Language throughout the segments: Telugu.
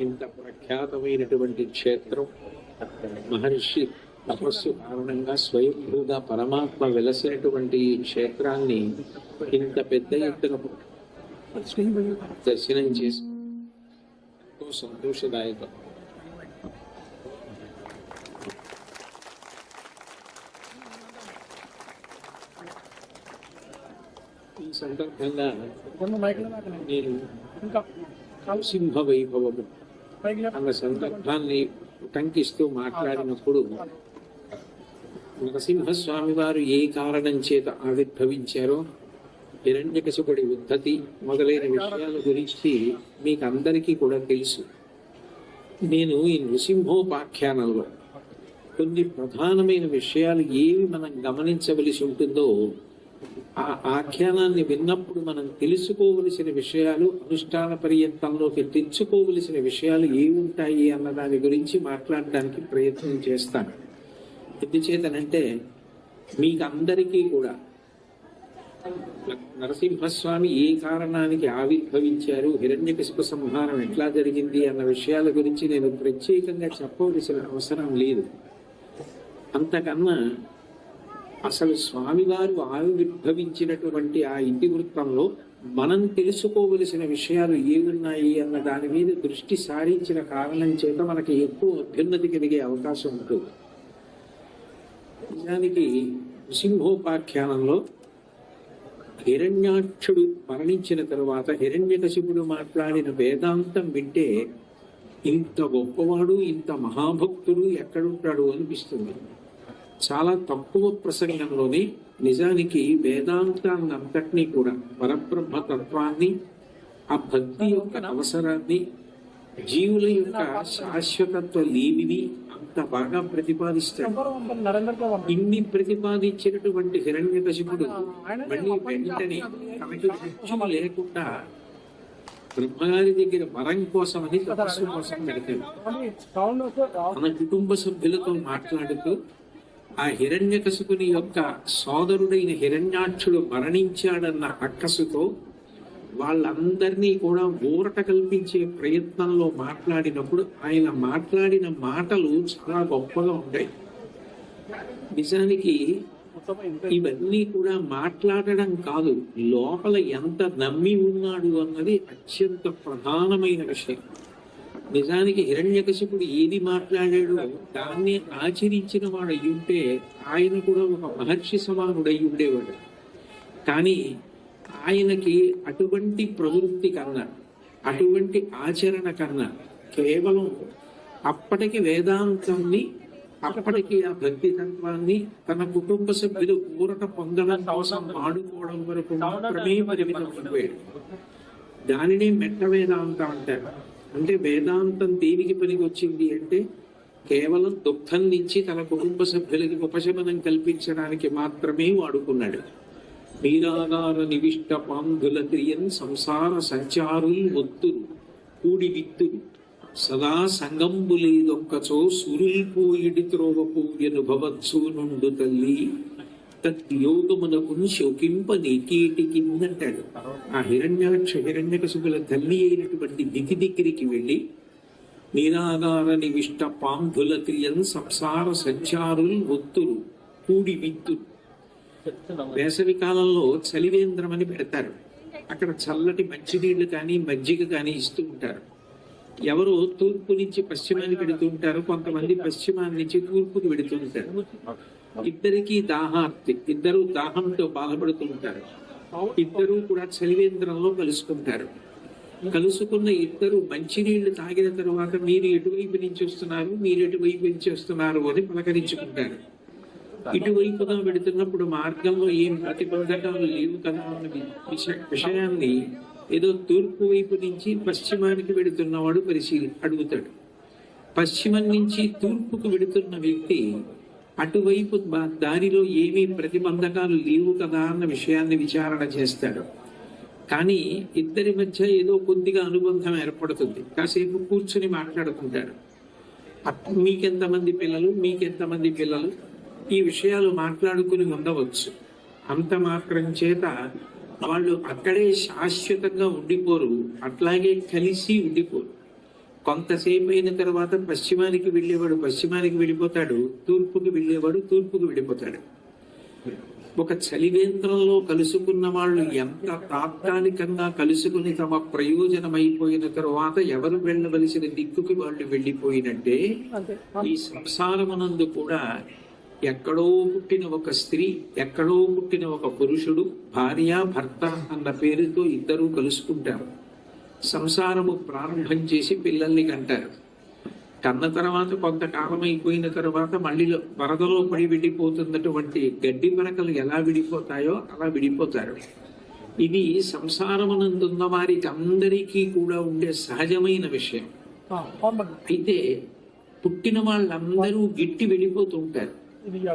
ఇంత ప్రఖ్యాతమైనటువంటి క్షేత్రం, మహర్షి తపస్సు కారణంగా స్వయంభూగా పరమాత్మ వెలసినటువంటి ఈ క్షేత్రాన్ని ఇంత పెద్ద ఎత్తున దర్శనం చేసి ఎంతో సంతోషదాయకం. ఈ సందర్భంగా నేను నరసింహ వైభవము అన్న సందర్భాన్ని ఉటంకిస్తూ మాట్లాడినప్పుడు నరసింహస్వామి వారు ఏ కారణం చేత ఆవిర్భవించారో, హిరణ్యకశిపుడి ఉద్ధతి మొదలైన విషయాల గురించి మీకు అందరికీ కూడా తెలుసు. నేను ఈ నృసింహోపాఖ్యానంలో కొన్ని ప్రధానమైన విషయాలు ఏవి మనం గమనించవలసి ఉంటుందో, ఆ ఆఖ్యానాన్ని విన్నప్పుడు మనం తెలుసుకోవలసిన విషయాలు, అనుష్ఠాన పర్యంతంలోకి తెచ్చుకోవలసిన విషయాలు ఏవి ఉంటాయి అన్న దాని గురించి మాట్లాడడానికి ప్రయత్నం చేస్తాను. ఎందుచేతనంటే మీకందరికీ కూడా నరసింహస్వామి ఏ కారణానికి ఆవిర్భవించారు, హిరణ్యకశిప సంహారం ఎట్లా జరిగింది అన్న విషయాల గురించి నేను ప్రత్యేకంగా చెప్పవలసిన అవసరం లేదు. అంతకన్నా అసలు స్వామివారు ఆవిర్భవించినటువంటి ఆ ఇతివృత్తంలో మనం తెలుసుకోవలసిన విషయాలు ఏమున్నాయి అన్న దాని మీద దృష్టి సారించిన కారణం చేత మనకి ఎక్కువ అభ్యున్నతి కలిగే అవకాశం ఉంటుంది. నిజానికి నృసింహోపాఖ్యానంలో హిరణ్యాక్షుడు మరణించిన తరువాత హిరణ్యకశిపుడు మాట్లాడిన వేదాంతం వింటే ఇంత గొప్పవాడు, ఇంత మహాభక్తుడు ఎక్కడుంటాడు అనిపిస్తుంది. చాలా తక్కువ ప్రసంగంలోనే నిజానికి వేదాంతాన్ని అంతటినీ కూడా, పరబ్రహ్మ తత్వాన్ని, ఆ భక్తి యొక్క అవసరాన్ని, జీవుల యొక్క శాశ్వతత్వ లేమిని అంత బాగా ప్రతిపాదిస్తాడు. ఇన్ని ప్రతిపాదించినటువంటి హిరణ్యకశిపుడు మళ్ళీ వెంటనే తనకి మృత్యువు లేకుండా బ్రహ్మగారి దగ్గర వరం కోసమని తపస్సు కోసం పెడతాడు. తన కుటుంబ సభ్యులతో మాట్లాడుతూ ఆ హిరణ్యకశిపుని యొక్క సోదరుడైన హిరణ్యాక్షుడు మరణించాడన్న అక్కసుతో వాళ్ళందరినీ కూడా ఊరట కల్పించే ప్రయత్నంలో మాట్లాడినప్పుడు ఆయన మాట్లాడిన మాటలు చాలా గొప్పగా ఉంటాయి. నిజానికి ఇవన్నీ కూడా మాట్లాడడం కాదు, లోపల ఎంత నమ్మి ఉన్నాడు అన్నది అత్యంత ప్రధానమైన విషయం. నిజానికి హిరణ్యకశిపుడు ఏది మాట్లాడాడో దాన్ని ఆచరించిన వాడు అయ్యుంటే ఆయన కూడా ఒక మహర్షి సమానుడై ఉండేవాడు. కానీ ఆయనకి అటువంటి ప్రవృత్తి కన్నా, అటువంటి ఆచరణ కన్నా కేవలం అప్పటికి వేదాంతాన్ని, అప్పటికి ఆ భక్తి తత్వాన్ని తన కుటుంబ సభ్యులు ఊరట పొందడం కోసం ఆడుకోవడం వరకు మాత్రమే పరిమితం అయిపోయాడు. దానినే మెట్ట వేదాంతం అంటారు. అంటే వేదాంతం దేనికి పనికి వచ్చింది అంటే కేవలం దుఃఖం నుంచి తన కుటుంబ సభ్యులకి ఉపశమనం కల్పించడానికి మాత్రమే వాడుకున్నాడు. నీరాగార నివిష్ట పాంధుల క్రియన్ సంసార సంచారుల్ ఒత్తురు కూడి విత్తురు సదా సంగంబులేదొక్కచో సురుల్పోయిడి త్రోవపోయను భవత్సు నుండు తల్లి తద్యోగమునకు శోకింప నీకేటికి అంటాడు. ఆ హిరణ్యకశిపుల తల్లి అయినటువంటి దికి దగ్గరికి వెళ్ళి నీరాగార నివిష్ట పాంధుల క్రియన్ సంసార సంచారుల్ ఒత్తురు కూడి విత్తురు. వేసవి కాలంలో చలివేంద్రం అని పెడతారు. అక్కడ చల్లటి మంచినీళ్లు కానీ మజ్జిగ కానీ ఇస్తూ ఉంటారు. ఎవరు తూర్పు నుంచి పశ్చిమాన్ని పెడుతూ ఉంటారు, కొంతమంది పశ్చిమాన్ని నుంచి తూర్పుకి పెడుతూ ఉంటారు. ఇద్దరికి దాహార్తి, ఇద్దరు దాహంతో బాధపడుతూ ఉంటారు. ఇద్దరు కూడా చలివేంద్రంలో కలుసుకుంటారు. కలుసుకున్న ఇద్దరు మంచినీళ్లు తాగిన తరువాత మీరు ఎటువైపు నుంచి వస్తున్నారు, మీరు ఎటువైపు నుంచి వస్తున్నారు అని పలకరించుకుంటారు. ఇటువైపుగా పెడుతున్నప్పుడు మార్గంలో ఏం ప్రతిబంధకాలు లేవు కదా అన్న విషయాన్ని ఏదో తూర్పు వైపు నుంచి పశ్చిమానికి వెడుతున్నవాడు అడుగుతాడు. పశ్చిమం నుంచి తూర్పుకు వెడుతున్న వ్యక్తి అటువైపు దారిలో ఏమీ ప్రతిబంధకాలు లేవు కదా అన్న విషయాన్ని విచారణ చేస్తాడు. కానీ ఇద్దరి మధ్య ఏదో కొద్దిగా అనుబంధం ఏర్పడుతుంది. కాసేపు కూర్చుని మాట్లాడుకుంటాడు. మీకెంతమంది పిల్లలు, ఈ విషయాలు మాట్లాడుకుని ఉండవచ్చు. అంత మాత్రం చేత వాళ్ళు అక్కడే శాశ్వతంగా ఉండిపోరు, అట్లాగే కలిసి ఉండిపోరు. కొంతసేపు అయిన తర్వాత పశ్చిమానికి వెళ్ళేవాడు పశ్చిమానికి వెళ్ళిపోతాడు, తూర్పుకి వెళ్ళేవాడు తూర్పుకి వెళ్ళిపోతాడు. ఒక చలివేంద్రంలో కలుసుకున్న వాళ్ళు ఎంత తాత్కాలికంగా కలుసుకుని తమ ప్రయోజనం అయిపోయిన తరువాత ఎవరు వెళ్ళవలసిన దిక్కుకి వాళ్ళు వెళ్ళిపోయినట్టే ఈ సంసారమునందు కూడా ఎక్కడో పుట్టిన ఒక స్త్రీ, ఎక్కడో పుట్టిన ఒక పురుషుడు, భార్య భర్త అన్న పేరుతో ఇద్దరూ కలుసుకుంటారు. సంసారము ప్రారంభం చేసి పిల్లల్ని కంటారు. కన్న తర్వాత కొంతకాలం అయిపోయిన తర్వాత మళ్ళీ వరదలో పడి విడిపోతున్నటువంటి గడ్డి పరకలు ఎలా విడిపోతాయో అలా విడిపోతారు. ఇది సంసారమునందున్న వారికి అందరికీ కూడా ఉండే సహజమైన విషయం. అయితే పుట్టిన వాళ్ళందరూ గిట్టి వెళ్ళిపోతుంటారు.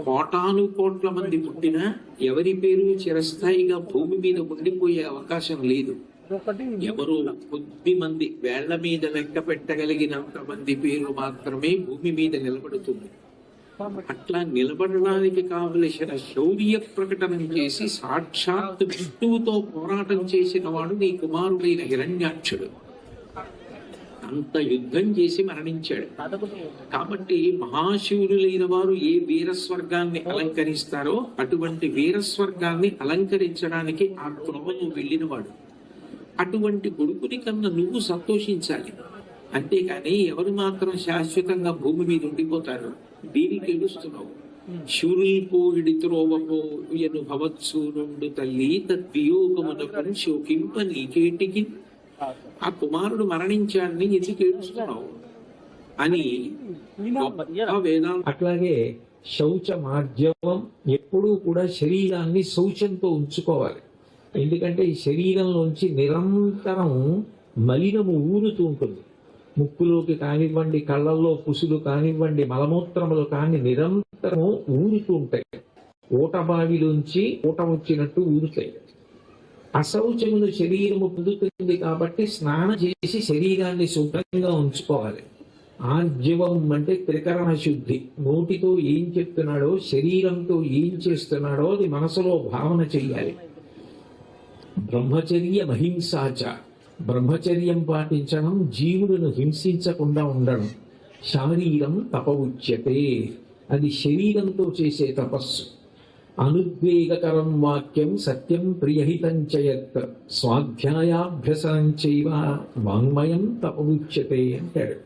కోటాను కోట్ల మంది పుట్టినా ఎవరి పేరు చిరస్థాయిగా భూమి మీద ఉండిపోయే అవకాశం లేదు. ఎవరో కొద్ది మంది వేళ్ల మీద లెక్క పెట్టగలిగినంత మంది పేరు మాత్రమే భూమి మీద నిలబడుతుంది. అట్లా నిలబడడానికి కావలసిన శౌర్య ప్రకటన చేసి సాక్షాత్ విష్ణువుతో పోరాటం చేసిన వాడు నీ కుమారుడైన హిరణ్యాక్షుడు. అంత యుద్ధం చేసి మరణించాడు. కాబట్టి మహాశివుడులైన వారు ఏ వీరస్వర్గాన్ని అలంకరిస్తారో అటువంటి వీరస్వర్గాన్ని అలంకరించడానికి ఆ త్రోవను వెళ్ళినవాడు. అటువంటి కొడుకుని కన్నా నువ్వు సంతోషించాలి. అంతేకాని ఎవరు మాత్రం శాశ్వతంగా భూమి మీద ఉండిపోతారు. దీనికి ఏడుస్తున్నావు? శూల్పోయిడి త్రోవపోయను భవత్సు నుండు తల్లి తద్వియోగమునకు శోకింప నీకేటికి. ఆ కుమారుడు మరణించాడని ఎందుకు ఏడుస్తున్నావు అని వేదాంత. అట్లాగే శౌచ మార్జవం ఎప్పుడూ కూడా శరీరాన్ని శౌచంతో ఉంచుకోవాలి. ఎందుకంటే ఈ శరీరంలోంచి నిరంతరం మలినము ఊరుతూ ఉంటుంది. ముక్కులోకి కానివ్వండి, కళ్ళల్లో పుసులు కానివ్వండి, మలమూత్రములు కాని నిరంతరము ఊరుతూ ఉంటాయి. ఊటబావిలోంచి ఊట వచ్చినట్టు ఊరుతాయి. అశౌచమును శరీరము పొందుతుంది కాబట్టి స్నానం చేసి శరీరాన్ని శుభ్రంగా ఉంచుకోవాలి. ఆర్జవం అంటే త్రికరణ శుద్ధి. నోటితో ఏం చెప్తున్నాడో, శరీరంతో ఏం చేస్తున్నాడో అది మనసులో భావన చెయ్యాలి. బ్రహ్మచర్య మహింసాచ, బ్రహ్మచర్యం పాటించడం, జీవులను హింసించకుండా ఉండడం. శారీరం తప ఉచ్యతే, అది శరీరంతో చేసే తపస్సు. అనుద్వేగకరం వాక్యం సత్యం ప్రియహితం చేయత్, స్వాధ్యాయాభ్యసనం చైవ వాంగ్మయం తప ఉచ్యతే అంటాడు.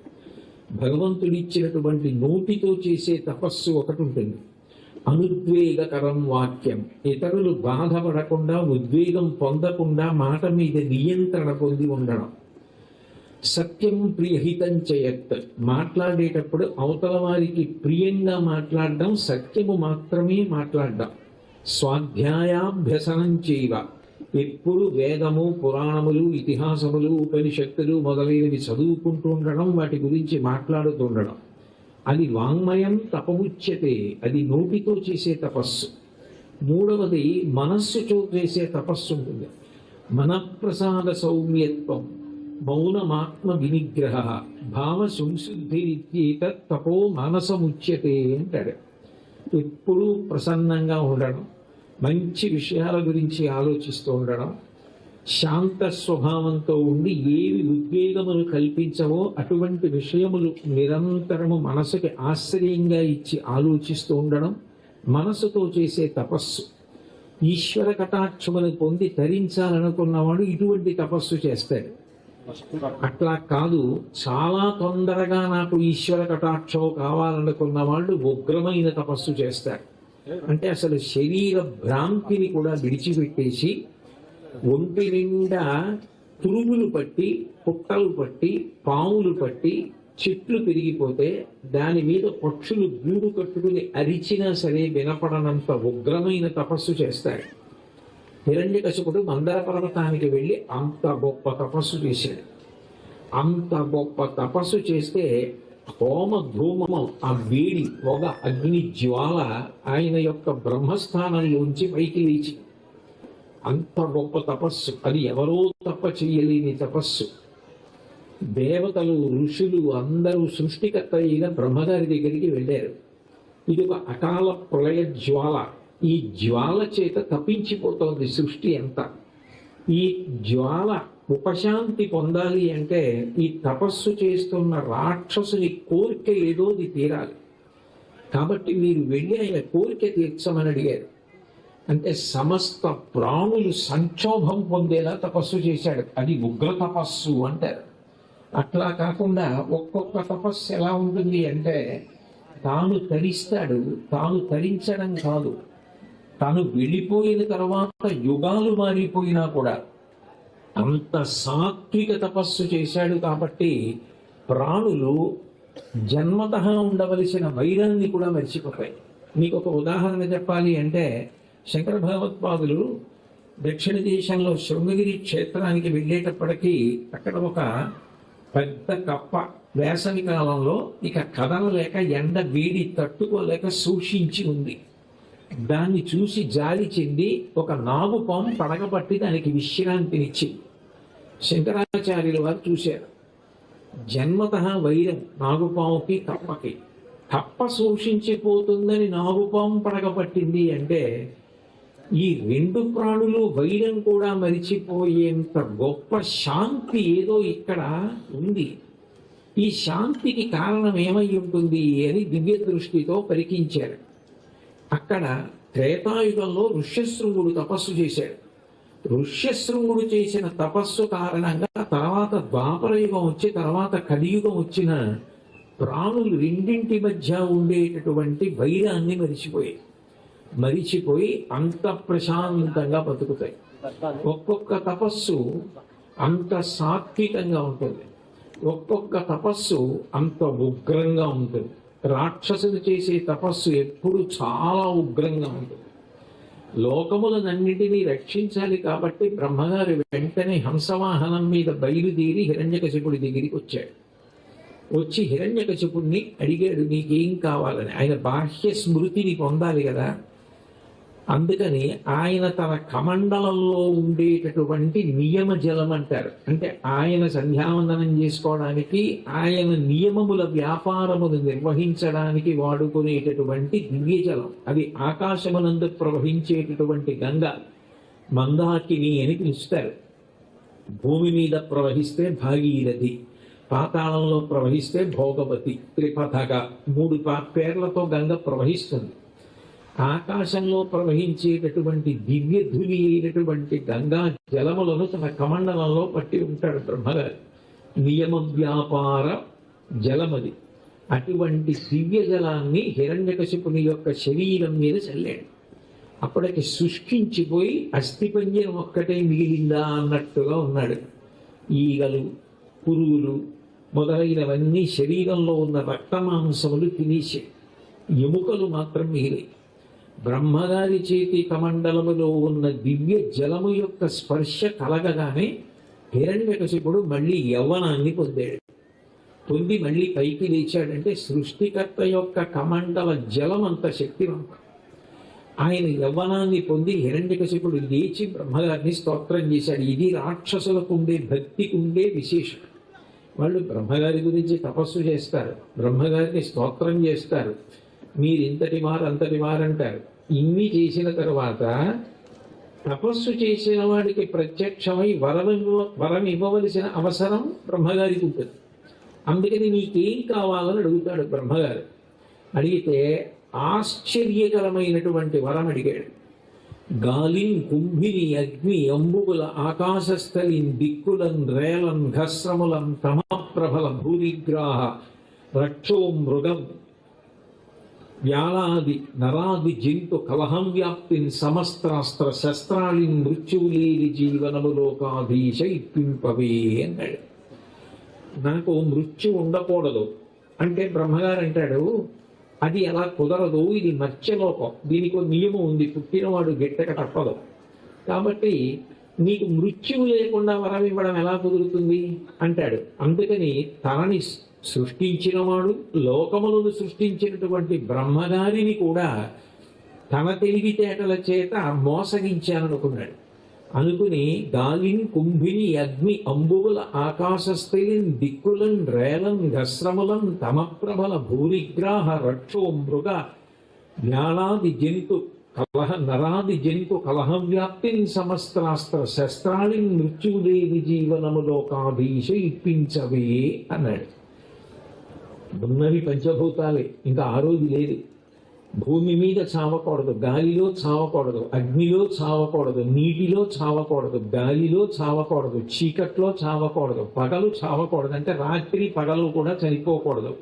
భగవంతుడిచ్చినటువంటి నోటితో చేసే తపస్సు ఒకటి ఉంటుంది. అనుద్వేగకరం వాక్యం, ఇతరులు బాధపడకుండా, ఉద్వేగం పొందకుండా మాట మీద నియంత్రణ పొంది ఉండడం. సత్యం ప్రియహితం చేయత్, మాట్లాడేటప్పుడు అవతల వారికి ప్రియంగా మాట్లాడడం, సత్యము మాత్రమే మాట్లాడడం. స్వాధ్యాయాభ్యసనం చేయవ, ఎప్పుడు వేదము, పురాణములు, ఇతిహాసములు, ఉపనిషత్తులు మొదలైనవి చదువుకుంటూ ఉండడం, వాటి గురించి మాట్లాడుతుండడం. అది వాంగ్మయం తపముచ్యతే, అది నోటితో చేసే తపస్సు. మూడవది మనస్సుతో చేసే తపస్సు ఉంటుంది. మనఃప్రసాద సౌమ్యత్వం, మౌనమాత్మ వినిగ్రహ, భావ సంశుద్ధిరిత్యేత తపో మానసముచ్యతే అంటాడు. ఎప్పుడూ ప్రసన్నంగా ఉండడం, మంచి విషయాల గురించి ఆలోచిస్తూ ఉండడం, శాంత స్వభావంతో ఉండి ఏవి ఉద్వేగములు కల్పించవో అటువంటి విషయములు నిరంతరము మనసుకి ఆశ్చర్యంగా ఇచ్చి ఆలోచిస్తూ ఉండడం మనసుతో చేసే తపస్సు. ఈశ్వర కటాక్షమును పొంది తరించాలనుకున్నవాడు ఇటువంటి తపస్సు చేస్తాడు. అట్లా కాదు, చాలా తొందరగా నాకు ఈశ్వర కటాక్షం కావాలనుకున్న వాళ్ళు ఉగ్రమైన తపస్సు చేస్తారు. అంటే అసలు శరీర భ్రాంతిని కూడా విడిచిపెట్టేసి ఒంటి నిండా పురుగులు పట్టి, పుట్టలు పట్టి, పాములు పట్టి, చెట్లు పెరిగిపోతే దాని మీద పక్షులు గూడు కట్టుకుని అరిచినా సరే వినపడనంత ఉగ్రమైన తపస్సు చేస్తాడు. హిరణ్యకశిపుడు మందర పర్వతానికి వెళ్ళి అంత గొప్ప తపస్సు చేశాడు. అంత గొప్ప తపస్సు చేస్తే హోమ ధూమం, ఆ వేడి పొగ, అగ్ని జ్వాల ఆయన యొక్క బ్రహ్మస్థానంలోంచి పైకి లేచి, అంత గొప్ప తపస్సు. అది ఎవరో తప్ప చెయ్యలేని తపస్సు. దేవతలు, ఋషులు అందరూ సృష్టికర్త అయిన బ్రహ్మగారి దగ్గరికి వెళ్ళారు. ఇది ఒక అకాల ప్రళయ జ్వాల. ఈ జ్వాల చేత తప్పించిపోతోంది సృష్టి అంతా. ఈ జ్వాల ఉపశాంతి పొందాలి అంటే ఈ తపస్సు చేస్తున్న రాక్షసుని కోరిక ఏదో అది తీరాలి. కాబట్టి మీరు వెళ్ళి ఆయన కోరిక తీర్చమని అడిగారు. అంటే సమస్త ప్రాణులు సంక్షోభం పొందేలా తపస్సు చేశాడు. అది ఉగ్ర తపస్సు అంటారు. అట్లా కాకుండా ఒక్కొక్క తపస్సు ఎలా ఉంటుంది అంటే తాను తరిస్తాడు, తాను తరించడం కాదు, తాను వెళ్ళిపోయిన తర్వాత యుగాలు మారిపోయినా కూడా అంత సాత్విక తపస్సు చేశాడు. కాబట్టి ప్రాణులు జన్మతః ఉండవలసిన వైరాన్ని కూడా మర్చిపోతాయి. మీకు ఒక ఉదాహరణ చెప్పాలి అంటే శంకర భగవత్పాదులు దక్షిణ దేశంలో శృంగగిరి క్షేత్రానికి వెళ్ళేటప్పటికీ అక్కడ ఒక పెద్ద కప్ప వేసవి కాలంలో ఇక కదలలేక ఎండ వేడి తట్టుకోలేక సూక్షించి ఉంది. దాన్ని చూసి జాలి చెంది ఒక నాగుపాము పడగబట్టి దానికి విశ్రాంతినిచ్చింది. శంకరాచార్యుల వారు చూశారు. జన్మతః వైరం నాగుపాముకి కప్పకి. కప్ప సూక్షించిపోతుందని నాగుపాము పడగబట్టింది అంటే ఈ రెండు ప్రాణులు వైరం కూడా మరిచిపోయేంత గొప్ప శాంతి ఏదో ఇక్కడ ఉంది. ఈ శాంతికి కారణం ఏమై ఉంటుంది అని దివ్య దృష్టితో పరికించారు. అక్కడ త్రేతాయుగంలో ఋష్యశృంగుడు తపస్సు చేశాడు. ఋష్యశృంగుడు చేసిన తపస్సు కారణంగా తర్వాత ద్వాపరయుగం వచ్చి తర్వాత కలియుగం వచ్చిన ప్రాణులు రెండింటి మధ్య ఉండేటటువంటి వైరాన్ని మరిచిపోయి అంత ప్రశాంతంగా బతుకుతాయి. ఒక్కొక్క తపస్సు అంత సాత్వికంగా ఉంటుంది, ఒక్కొక్క తపస్సు అంత ఉగ్రంగా ఉంటుంది. రాక్షసులు చేసే తపస్సు ఎప్పుడు చాలా ఉగ్రంగా ఉంటుంది. లోకములనన్నిటినీ రక్షించాలి కాబట్టి బ్రహ్మగారు వెంటనే హంసవాహనం మీద బయలుదేరి హిరణ్యకశిపుడి దగ్గరికి వచ్చాడు. వచ్చి హిరణ్యకశిపుడిని అడిగాడు, నీకేం కావాలని. ఆయన బాహ్య స్మృతిని పొందాలి కదా. అందుకని ఆయన తన కమండలంలో ఉండేటటువంటి నియమ జలం అంటారు. అంటే ఆయన సంధ్యావందనం చేసుకోవడానికి, ఆయన నియమముల వ్యాపారమును నిర్వహించడానికి వాడుకునేటటువంటి దివ్య జలం. అది ఆకాశమునందు ప్రవహించేటటువంటి గంగ, మందాకిని అని పిలుస్తారు. భూమి మీద ప్రవహిస్తే భాగీరథి, పాతాళంలో ప్రవహిస్తే భోగవతి, త్రిపథగా 3 పేర్లతో గంగ ప్రవహిస్తుంది. ఆకాశంలో ప్రవహించేటటువంటి దివ్య ధుని అయినటువంటి గంగా జలములను తన కమండలంలో పట్టి ఉంటాడు బ్రహ్మగారు. నియమ వ్యాపార జలమది. అటువంటి దివ్య జలాన్ని హిరణ్యకశిపుని యొక్క శరీరం మీద చల్లాడు. అప్పటికి శుష్కించిపోయి అస్థిపంజరం ఒక్కటే మిగిలిందా అన్నట్టుగా ఉన్నాడు. ఈగలు, పురుగులు మొదలైనవన్నీ శరీరంలో ఉన్న రక్తమాంసములు తినేసే, ఎముకలు మాత్రం మిగిలి. బ్రహ్మగారి చేతి కమండలములో ఉన్న దివ్య జలము యొక్క స్పర్శ కలగగానే హిరణ్యకశిపుడు మళ్ళీ యవ్వనాన్ని పొంది మళ్ళీ పైకి లేచాడంటే సృష్టికర్త యొక్క కమండల జలం అంత శక్తివంతం. ఆయన యవ్వనాన్ని పొంది హిరణ్యకశిపుడు లేచి బ్రహ్మగారిని స్తోత్రం చేశాడు. ఇది రాక్షసులకు ఉండే భక్తికి ఉండే విశేషం. వాళ్ళు బ్రహ్మగారి గురించి తపస్సు చేస్తారు, బ్రహ్మగారిని స్తోత్రం చేస్తారు, మీరు ఇంతటి వారు అంతటి వారు అంటారు. ఇన్ని చేసిన తర్వాత తపస్సు చేసిన వాడికి ప్రత్యక్షమై వరం ఇవ్వవలసిన అవసరం బ్రహ్మగారికి ఉంటుంది. అందుకని నీకేం కావాలని అడుగుతాడు బ్రహ్మగారు. అడిగితే ఆశ్చర్యకరమైనటువంటి వరం అడిగాడు. గాలిన్ కుంభిని అగ్ని అంబుగుల ఆకాశస్థలిన్ దిక్కులన్ రేలన్ ఘస్రములన్ తమప్రభల భూరిగ్రాహ రక్షో మృగం వ్యాళాది నరాది జంతు కలహం వ్యాప్తిన్ సమస్త్రాస్త్ర శస్త్రాలిన్ మృత్యువులేని జీవనములోకాధీశ ఇప్పింపవే అన్నాడు. నాకు మృత్యు ఉండకూడదు అంటే బ్రహ్మగారు అంటాడు, అది ఎలా కుదరదు, ఇది మత్స్యలోకం, దీనికి నియమం ఉంది, పుట్టినవాడు గెట్టక తప్పదు. కాబట్టి నీకు మృత్యువు లేకుండా వరం ఇవ్వడం ఎలా కుదురుతుంది అంటాడు. అందుకని తనని సృష్టించినవాడు, లోకములను సృష్టించినటువంటి బ్రహ్మగారిని కూడా తన తెలివితేటల చేత మోసగించాలనుకున్నాడు. అనుకుని గాలిన్ కుంభిని అగ్ని అంబువుల ఆకాశస్థలిన్ దిక్కులన్ రేలన్ ఘస్రములన్ తమప్రబల భూరిగ్రాహ రక్షో మృగ వ్యాళాది జంతు నరాది జంతు కలహం వ్యాప్తిని సమస్త్రాస్త్ర శస్త్రాళి మృత్యులేని జీవనములోకాధీశ ఇప్పించవే అన్నాడు. ఉన్నవి పంచభూతాలే, ఇంకా ఆరోది లేదు. భూమి మీద చావకూడదు, గాలిలో చావకూడదు, అగ్నిలో చావకూడదు, నీటిలో చావకూడదు, గాలిలో చావకూడదు, చీకట్లో చావకూడదు, పగలు చావకూడదు, అంటే రాత్రి పగలు కూడా చనిపోకూడదు.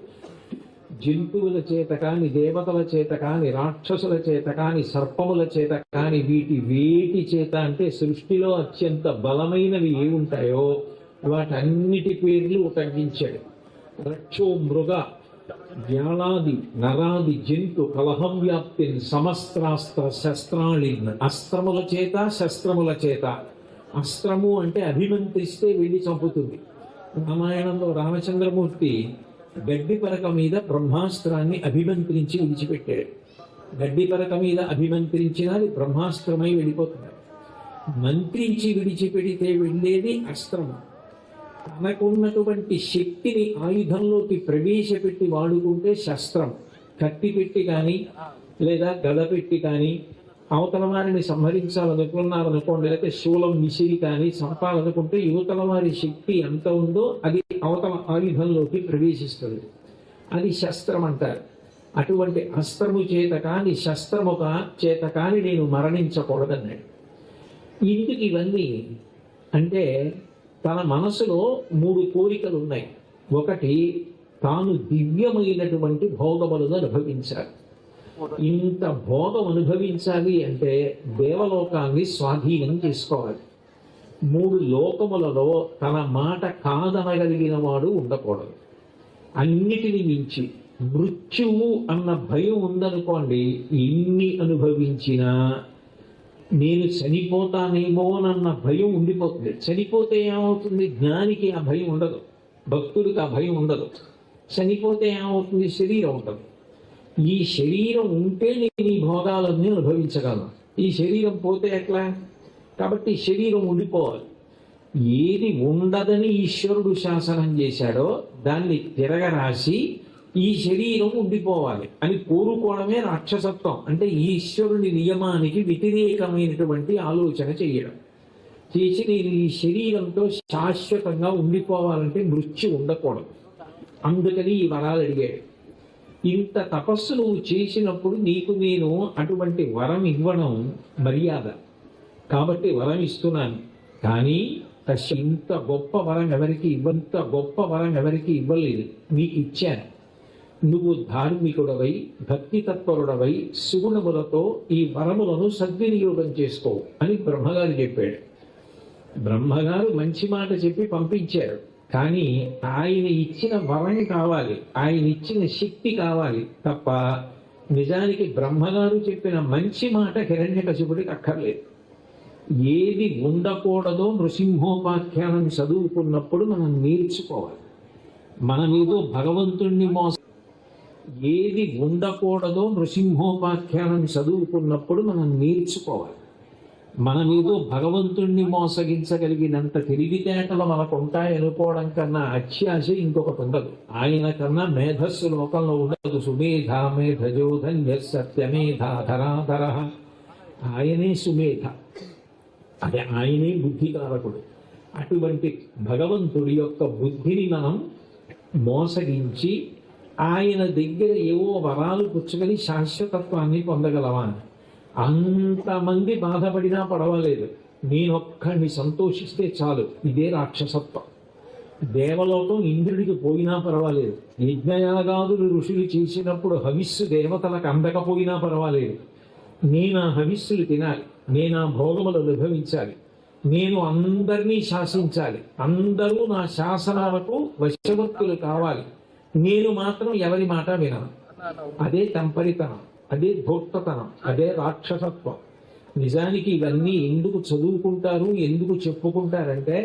జంతువుల చేత కాని, దేవతల చేత కాని, రాక్షసుల చేత కాని, సర్పముల చేత కాని, వేటి చేత అంటే సృష్టిలో అత్యంత బలమైనవి ఏ ఉంటాయో వాటన్నిటి పేర్లు ఉటంకించాడు. రక్షో మృగ వ్యాళాది నరాది జంతు కలహం వ్యాప్తిని సమస్త్రాస్త్ర శస్త్రాళి, అస్త్రముల చేత శస్త్రముల చేత. అస్త్రము అంటే అభిమంత్రిస్తే వెళ్ళి చంపుతుంది. రామాయణంలో రామచంద్రమూర్తి గడ్డిపరక మీద బ్రహ్మాస్త్రాన్ని అభిమంత్రించి విడిచిపెట్టాడు. గడ్డిపరక మీద అభిమంత్రించిన అది బ్రహ్మాస్త్రమై వెళ్ళిపోతుంది. మంత్రించి విడిచిపెడితే వెళ్ళేది అస్త్రము. తనకున్నటువంటి శక్తిని ఆయుధంలోకి ప్రవేశపెట్టి వాడుకుంటే శస్త్రం. కత్తి పెట్టి కానీ లేదా గద పెట్టి కానీ అవతల వారిని సంహరించాలనుకున్నారనుకోండి, లేకపోతే శూలం విసిరి కానీ చంపాలనుకుంటే యువతల వారి శక్తి ఎంత ఉందో అది అవతల ఆయుధంలోకి ప్రవేశిస్తుంది. అది శస్త్రం అంటారు. అటువంటి అస్త్రము చేత కాని శస్త్రము చేత కాని నేను మరణించకూడదన్నాడు. ఇందుకు ఇవన్నీ అంటే తన మనసులో 3 కోరికలు ఉన్నాయి. ఒకటి, తాను దివ్యమైనటువంటి భోగములను అనుభవించాలి. ఇంత భోగం అనుభవించాలి అంటే దేవలోకాన్ని స్వాధీనం చేసుకోవాలి. 3 లోకములలో తన మాట కాదనగలిగిన వాడు ఉండకూడదు. అన్నిటిని మించి మృత్యువు అన్న భయం ఉందనుకోండి, ఎన్ని అనుభవించినా నేను చనిపోతానేమోనన్న భయం ఉండిపోతుంది. చనిపోతే ఏమవుతుంది? జ్ఞానికి ఆ భయం ఉండదు, భక్తుడికి ఆ భయం ఉండదు. చనిపోతే ఏమవుతుంది? శరీరం ఉండదు. ఈ శరీరం ఉంటే నేను ఈ భోగాలన్నీ అనుభవించగలను. ఈ శరీరం పోతే ఎట్లా? కాబట్టి శరీరం ఉండిపోవాలి. ఏది ఉండదని ఈశ్వరుడు శాసనం చేశాడో దాన్ని తిరగరాసి ఈ శరీరం ఉండిపోవాలి అని కోరుకోవడమే రాక్షసత్వం. అంటే ఈశ్వరుని నియమానికి వ్యతిరేకమైనటువంటి ఆలోచన చేయడం. చేసి నేను ఈ శరీరంతో శాశ్వతంగా ఉండిపోవాలంటే మృత్యు ఉండకూడదు. అందుకని ఈ వరాలు అడిగాడు. ఇంత తపస్సు నువ్వు చేసినప్పుడు నీకు నేను అటువంటి వరం ఇవ్వడం మర్యాద కాబట్టి వరం ఇస్తున్నాను. కానీ ఇంత గొప్ప వరం ఎవరికి ఇవ్వలేదు, నీకు ఇచ్చాను. నువ్వు ధార్మికుడవై భక్తి తత్పరుడవై సుగుణములతో ఈ వరములను సద్వినియోగం చేసుకో అని బ్రహ్మగారు చెప్పాడు. బ్రహ్మగారు మంచి మాట చెప్పి పంపించారు. కానీ ఆయన ఇచ్చిన వరం కావాలి, ఆయన ఇచ్చిన శక్తి కావాలి తప్ప నిజానికి బ్రహ్మగారు చెప్పిన మంచి మాట హిరణ్యకశిపుడికి అక్కర్లేదు. ఏది ఉండకూడదో నృసింహోపాఖ్యానం చదువుకున్నప్పుడు మనం నేర్చుకోవాలి. మనమేదో భగవంతుణ్ణి ఏది ఉండకూడదో నృసింహోపాఖ్యానం చదువుకున్నప్పుడు మనం నేర్చుకోవాలి. మనమేదో భగవంతుణ్ణి మోసగించగలిగినంత తెలివితేటలు మనకు ఉంటాయనుకోవడం కన్నా అత్యాశ ఇంకొకటి ఉండదు. ఆయన కన్నా మేధస్సు లోకంలో ఉండదు. సుమేధ మేధజోధన్య సత్యమేధ ధరాధర, ఆయనే సుమేధ, అదే ఆయనే బుద్ధికారకుడు. అటువంటి భగవంతుడి యొక్క బుద్ధిని మనం మోసగించి ఆయన దగ్గర ఏవో వరాలు పుచ్చుకొని శాశ్వతత్వాన్ని పొందగలవా? అంతమంది బాధపడినా పర్వాలేదు, నేనొక్కడిని సంతోషిస్తే చాలు. ఇదే రాక్షసత్వం. దేవలోకం ఇంద్రుడికి పోయినా పర్వాలేదు, యజ్ఞయాగాదులు ఋషులు చేసినప్పుడు హవిస్సు దేవతలకు అందకపోయినా పర్వాలేదు, నేను ఆ హవిస్సులు తినాలి, నేను ఆ భోగములు అనుభవించాలి, నేను అందరినీ శాసించాలి, అందరూ నా శాసనాలకు వశవర్తులు కావాలి, నేను మాత్రం ఎవరి మాట వినను. అదే తంపరితనం, అదే ధూర్తతనం, అదే రాక్షసత్వం. నిజానికి ఇవన్నీ ఎందుకు చదువుకుంటారు, ఎందుకు చెప్పుకుంటారంటే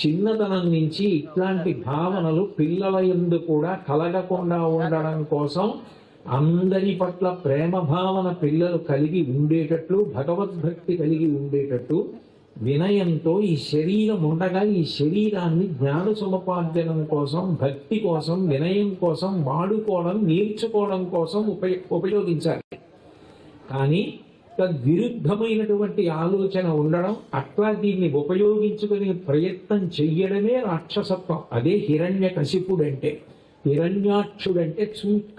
చిన్నతనం నుంచి ఇట్లాంటి భావనలు పిల్లల యందు కూడా కలగకుండా ఉండడం కోసం, అందరి పట్ల ప్రేమ భావన పిల్లలు కలిగి ఉండేటట్లు, భగవద్భక్తి కలిగి ఉండేటట్టు వినయంతో ఈ శరీరం ఉండగా ఈ శరీరాన్ని జ్ఞాన సముపార్జనం కోసం, భక్తి కోసం, వినయం కోసం వాడుకోవడం, నేర్చుకోవడం కోసం ఉపయోగించాలి. కానీ తద్విరుద్ధమైనటువంటి ఆలోచన ఉండడం, అట్లా దీన్ని ఉపయోగించుకునే ప్రయత్నం చెయ్యడమే రాక్షసత్వం. అదే హిరణ్యకశిపుడంటే. హిరణ్యాక్షుడంటే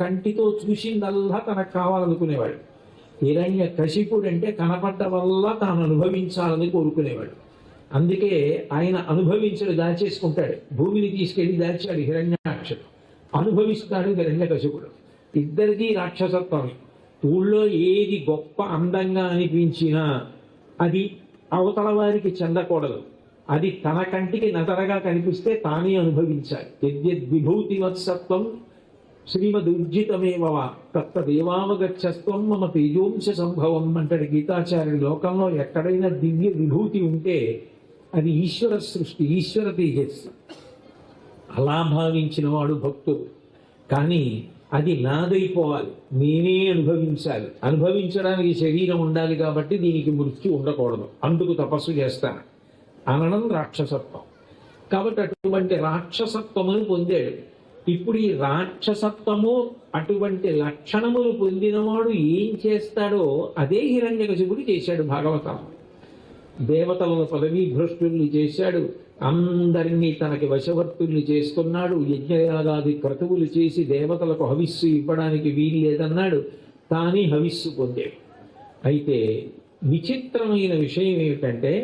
కంటితో చూసిందల్లా తనకు కావాలనుకునేవాడు. హిరణ్యకశిపుడంటే కనపడ్డ వల్ల తాను అనుభవించాలని కోరుకునేవాడు. అందుకే ఆయన అనుభవించడు, దాచేసుకుంటాడు. భూమిని తీసుకెళ్లి దాచాడు హిరణ్యాక్షుడు, అనుభవిస్తాడు హిరణ్యకశిపుడు. ఇద్దరికీ రాక్షసత్వం. ఊళ్ళో ఏది గొప్ప అందంగా అనిపించినా అది అవతల వారికి చెందకూడదు. అది తన కంటికి నతరగా కనిపిస్తే తానే అనుభవించాలి. యద్యద్విభూతివత్సత్వం శ్రీమదుర్జితమేవ తత్తదేవావగచ్చస్త్వం మమ తేజోంశ సంభవం అంటాడు గీతాచార్యుడు. లోకంలో ఎక్కడైనా దివ్య విభూతి ఉంటే అది ఈశ్వర సృష్టి, ఈశ్వర తేజస్సు. అలా భావించిన వాడు భక్తుడు. కానీ అది నాదైపోవాలి, నేనే అనుభవించాలి. అనుభవించడానికి శరీరం ఉండాలి కాబట్టి దీనికి మృత్యు ఉండకూడదు, అందుకు తపస్సు చేస్తాను అనడం రాక్షసత్వం. కాబట్టి అటువంటి రాక్షసత్వమును పొందాడు. ఇప్పుడు ఈ రాక్షసత్వము అటువంటి లక్షణములు పొందినవాడు ఏం చేస్తాడో అదే హిరణ్యకశిపుడు చేశాడు. భాగవతం దేవతలను పదవీ భ్రష్టుల్ని చేశాడు, అందరినీ తనకి వశవర్తుల్ని చేసుకున్నాడు. యజ్ఞయాగాది క్రతువులు చేసి దేవతలకు హవిస్సు ఇవ్వడానికి వీలు లేదన్నాడు, తానే హవిస్సు పొందాడు. అయితే విచిత్రమైన విషయం ఏమిటంటే,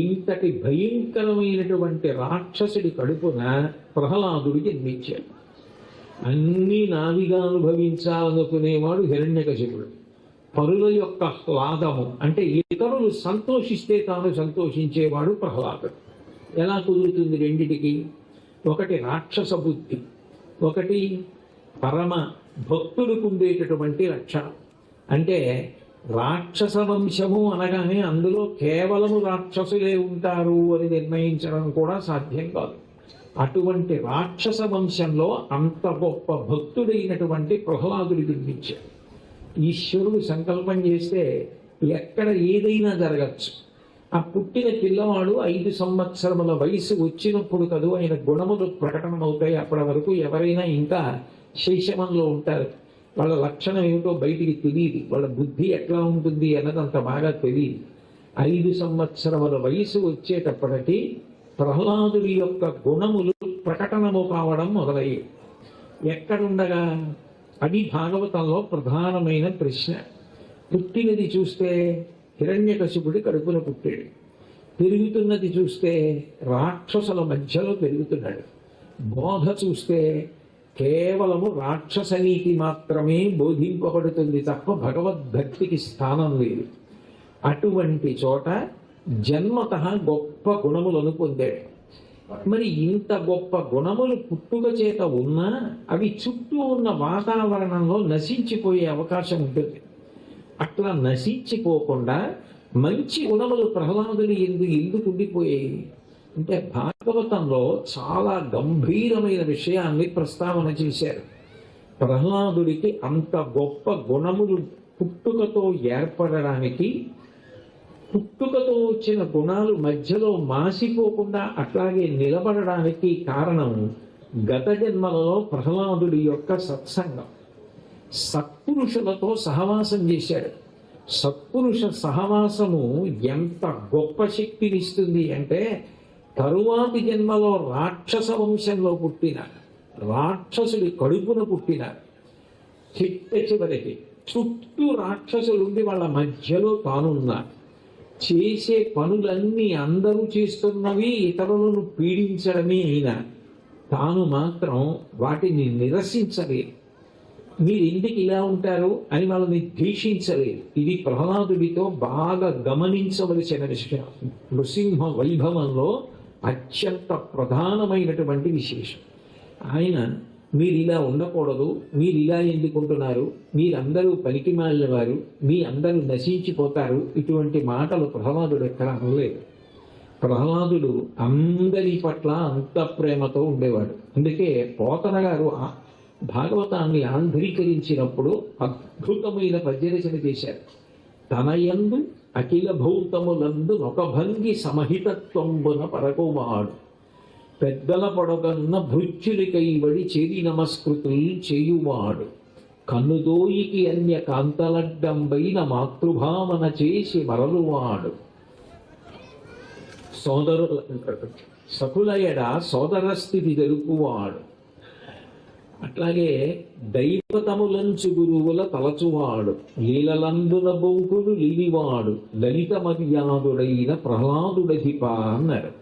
ఇంతటి భయంకరమైనటువంటి రాక్షసుడి కడుపున ప్రహ్లాదుడు జన్మించాడు. అన్నీ నావిగా అనుభవించాలనుకునేవాడు హిరణ్యకశిపుడు. పరుల యొక్క హ్లాదము అంటే ఇతరులు సంతోషిస్తే తాను సంతోషించేవాడు ప్రహ్లాదుడు. ఎలా కుదురుతుంది రెండిటికి? ఒకటి రాక్షస బుద్ధి, ఒకటి పరమ భక్తులకు ఉండేటటువంటి లక్షణం. అంటే రాక్షస వంశము అనగానే అందులో కేవలము రాక్షసులే ఉంటారు అని నిర్ణయించడం కూడా సాధ్యం కాదు. అటువంటి రాక్షస వంశంలో అంత గొప్ప భక్తుడైనటువంటి ప్రహ్లాదుడు జన్మించాడు. ఈశ్వరుడు సంకల్పం చేస్తే ఎక్కడ ఏదైనా జరగచ్చు. ఆ పుట్టిన పిల్లవాడు 5 సంవత్సరముల వయసు వచ్చినప్పుడు కదూ ఆయన గుణములు ప్రకటనమవుతాయి. అప్పటి వరకు ఎవరైనా ఇంకా శైశవంలో ఉంటారు. వాళ్ళ లక్షణం ఏమిటో బయటికి తెలియదు, వాళ్ళ బుద్ధి ఎట్లా ఉంటుంది అన్నది అంత బాగా తెలియదు. 5 సంవత్సరముల వయసు వచ్చేటప్పటికి ప్రహ్లాదుడి యొక్క గుణములు ప్రకటనము కావడం మొదలయ్యాయి. ఎక్కడుండగా? అది భాగవతంలో ప్రధానమైన ప్రశ్న. పుట్టినది చూస్తే హిరణ్యకశిపుడి కడుపున పుట్టాడు. పెరుగుతున్నది చూస్తే రాక్షసుల మధ్యలో పెరుగుతున్నాడు. బోధ చూస్తే కేవలము రాక్షస నీతి మాత్రమే బోధింపబడుతుంది తప్ప భగవద్భక్తికి స్థానం లేదు. అటువంటి చోట జన్మతః గొప్ప గుణములను పొందాడు. మరి ఇంత గొప్ప గుణములు పుట్టుక చేత ఉన్నా అవి చుట్టూ ఉన్న వాతావరణంలో నశించిపోయే అవకాశం ఉంటుంది. అట్లా నశించిపోకుండా మంచి గుణములు ప్రహ్లాదుని ఎందుకు ఉండిపోయాయి అంటే భాగవతంలో చాలా గంభీరమైన విషయాన్ని ప్రస్తావన చేశారు. ప్రహ్లాదుడికి అంత గొప్ప గుణములు పుట్టుకతో ఏర్పడడానికి, పుట్టుకతో వచ్చిన గుణాలు మధ్యలో మాసిపోకుండా అట్లాగే నిలబడడానికి కారణం గత జన్మలలో ప్రహ్లాదుడి యొక్క సత్సంగం. సత్పురుషులతో సహవాసం చేశాడు. సత్పురుష సహవాసము ఎంత గొప్ప శక్తినిస్తుంది అంటే, తరువాతి జన్మలో రాక్షస వంశంలో పుట్టిన రాక్షసుడి కడుపున పుట్టిన చివరికి చుట్టూ రాక్షసులుండి వాళ్ళ మధ్యలో తానున్నారు. చేసే పనులన్నీ అందరూ చేస్తున్నవి ఇతరులను పీడించడమే అయినా తాను మాత్రం వాటిని నిరసించలేదు. మీరు ఎందుకు ఇలా ఉంటారు అని వాళ్ళని ద్వేషించలేదు. ఇది ప్రహ్లాదుడితో బాగా గమనించవలసిన విషయం. నృసింహ వైభవంలో అత్యంత ప్రధానమైనటువంటి విశేషం. ఆయన మీరు ఇలా ఉండకూడదు, మీరు ఇలా ఎందుకుంటున్నారు, మీరందరూ పనికిమాలిన వారు, మీ అందరూ నశించిపోతారు, ఇటువంటి మాటలు ప్రహ్లాదుడు ఎక్కడ అనలేదు. ప్రహ్లాదుడు అందరి పట్ల అంత ప్రేమతో ఉండేవాడు. అందుకే పోతన గారు భాగవతాన్ని ఆంధ్రీకరించినప్పుడు అద్భుతమైన పద్యరచన చేశారు. తనయందు అఖిల భూతములందు ఒక భంగి సమహితత్వంబున పరకుమాడు, పెద్దల పొడగన్న భృత్యులికైవడి చేరి నమస్కృతులు చేయువాడు, కన్నుదోయికి అన్య కాంతలడ్డంబైన మాతృభావన చేసి మరలువాడు. సకులయడ సోదర స్థితి తెలుపువాడు. అట్లాగే దైవతములంచు గురువుల తలచువాడు. లీలలందున బౌకుడు లీలివాడు. లలిత మర్యాదుడైన ప్రహ్లాదుడధిప అన్నారు.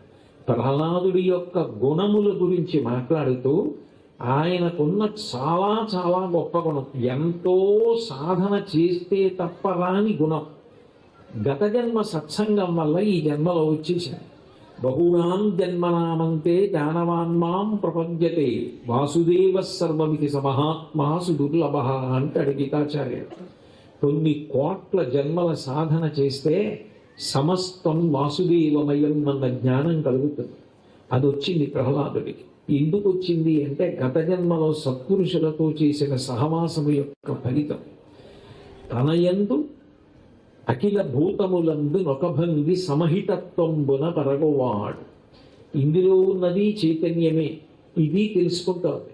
ప్రహ్లాదుడి యొక్క గుణముల గురించి మాట్లాడుతూ ఆయనకున్న చాలా చాలా గొప్ప గుణం, ఎంతో సాధన చేస్తే తప్ప రాని గుణం. గత జన్మ సత్సంగం వల్ల ఈ జన్మలో వచ్చేసింది. బహూనాం జన్మనామంతే జ్ఞానవాన్మాం ప్రపద్యతే వాసుదేవ సర్వమితి సమహాత్మా సుదుర్లభ అంటాడు గీతాచార్యుడు. కొన్ని కోట్ల జన్మల సాధన చేస్తే సమస్తం వాసుదేవమయం అన్న జ్ఞానం కలుగుతుంది. అది వచ్చింది ప్రహ్లాదుడికి. ఎందుకు వచ్చింది అంటే గత జన్మలో సత్పురుషులతో చేసిన సహవాసము యొక్క ఫలితం. తన యందు అఖిల భూతములందు నొకభంగి సమహితత్వంబున పరగువాడు. ఇందులో ఉన్నది చైతన్యమే. ఇది తెలుసుకుంటోంది.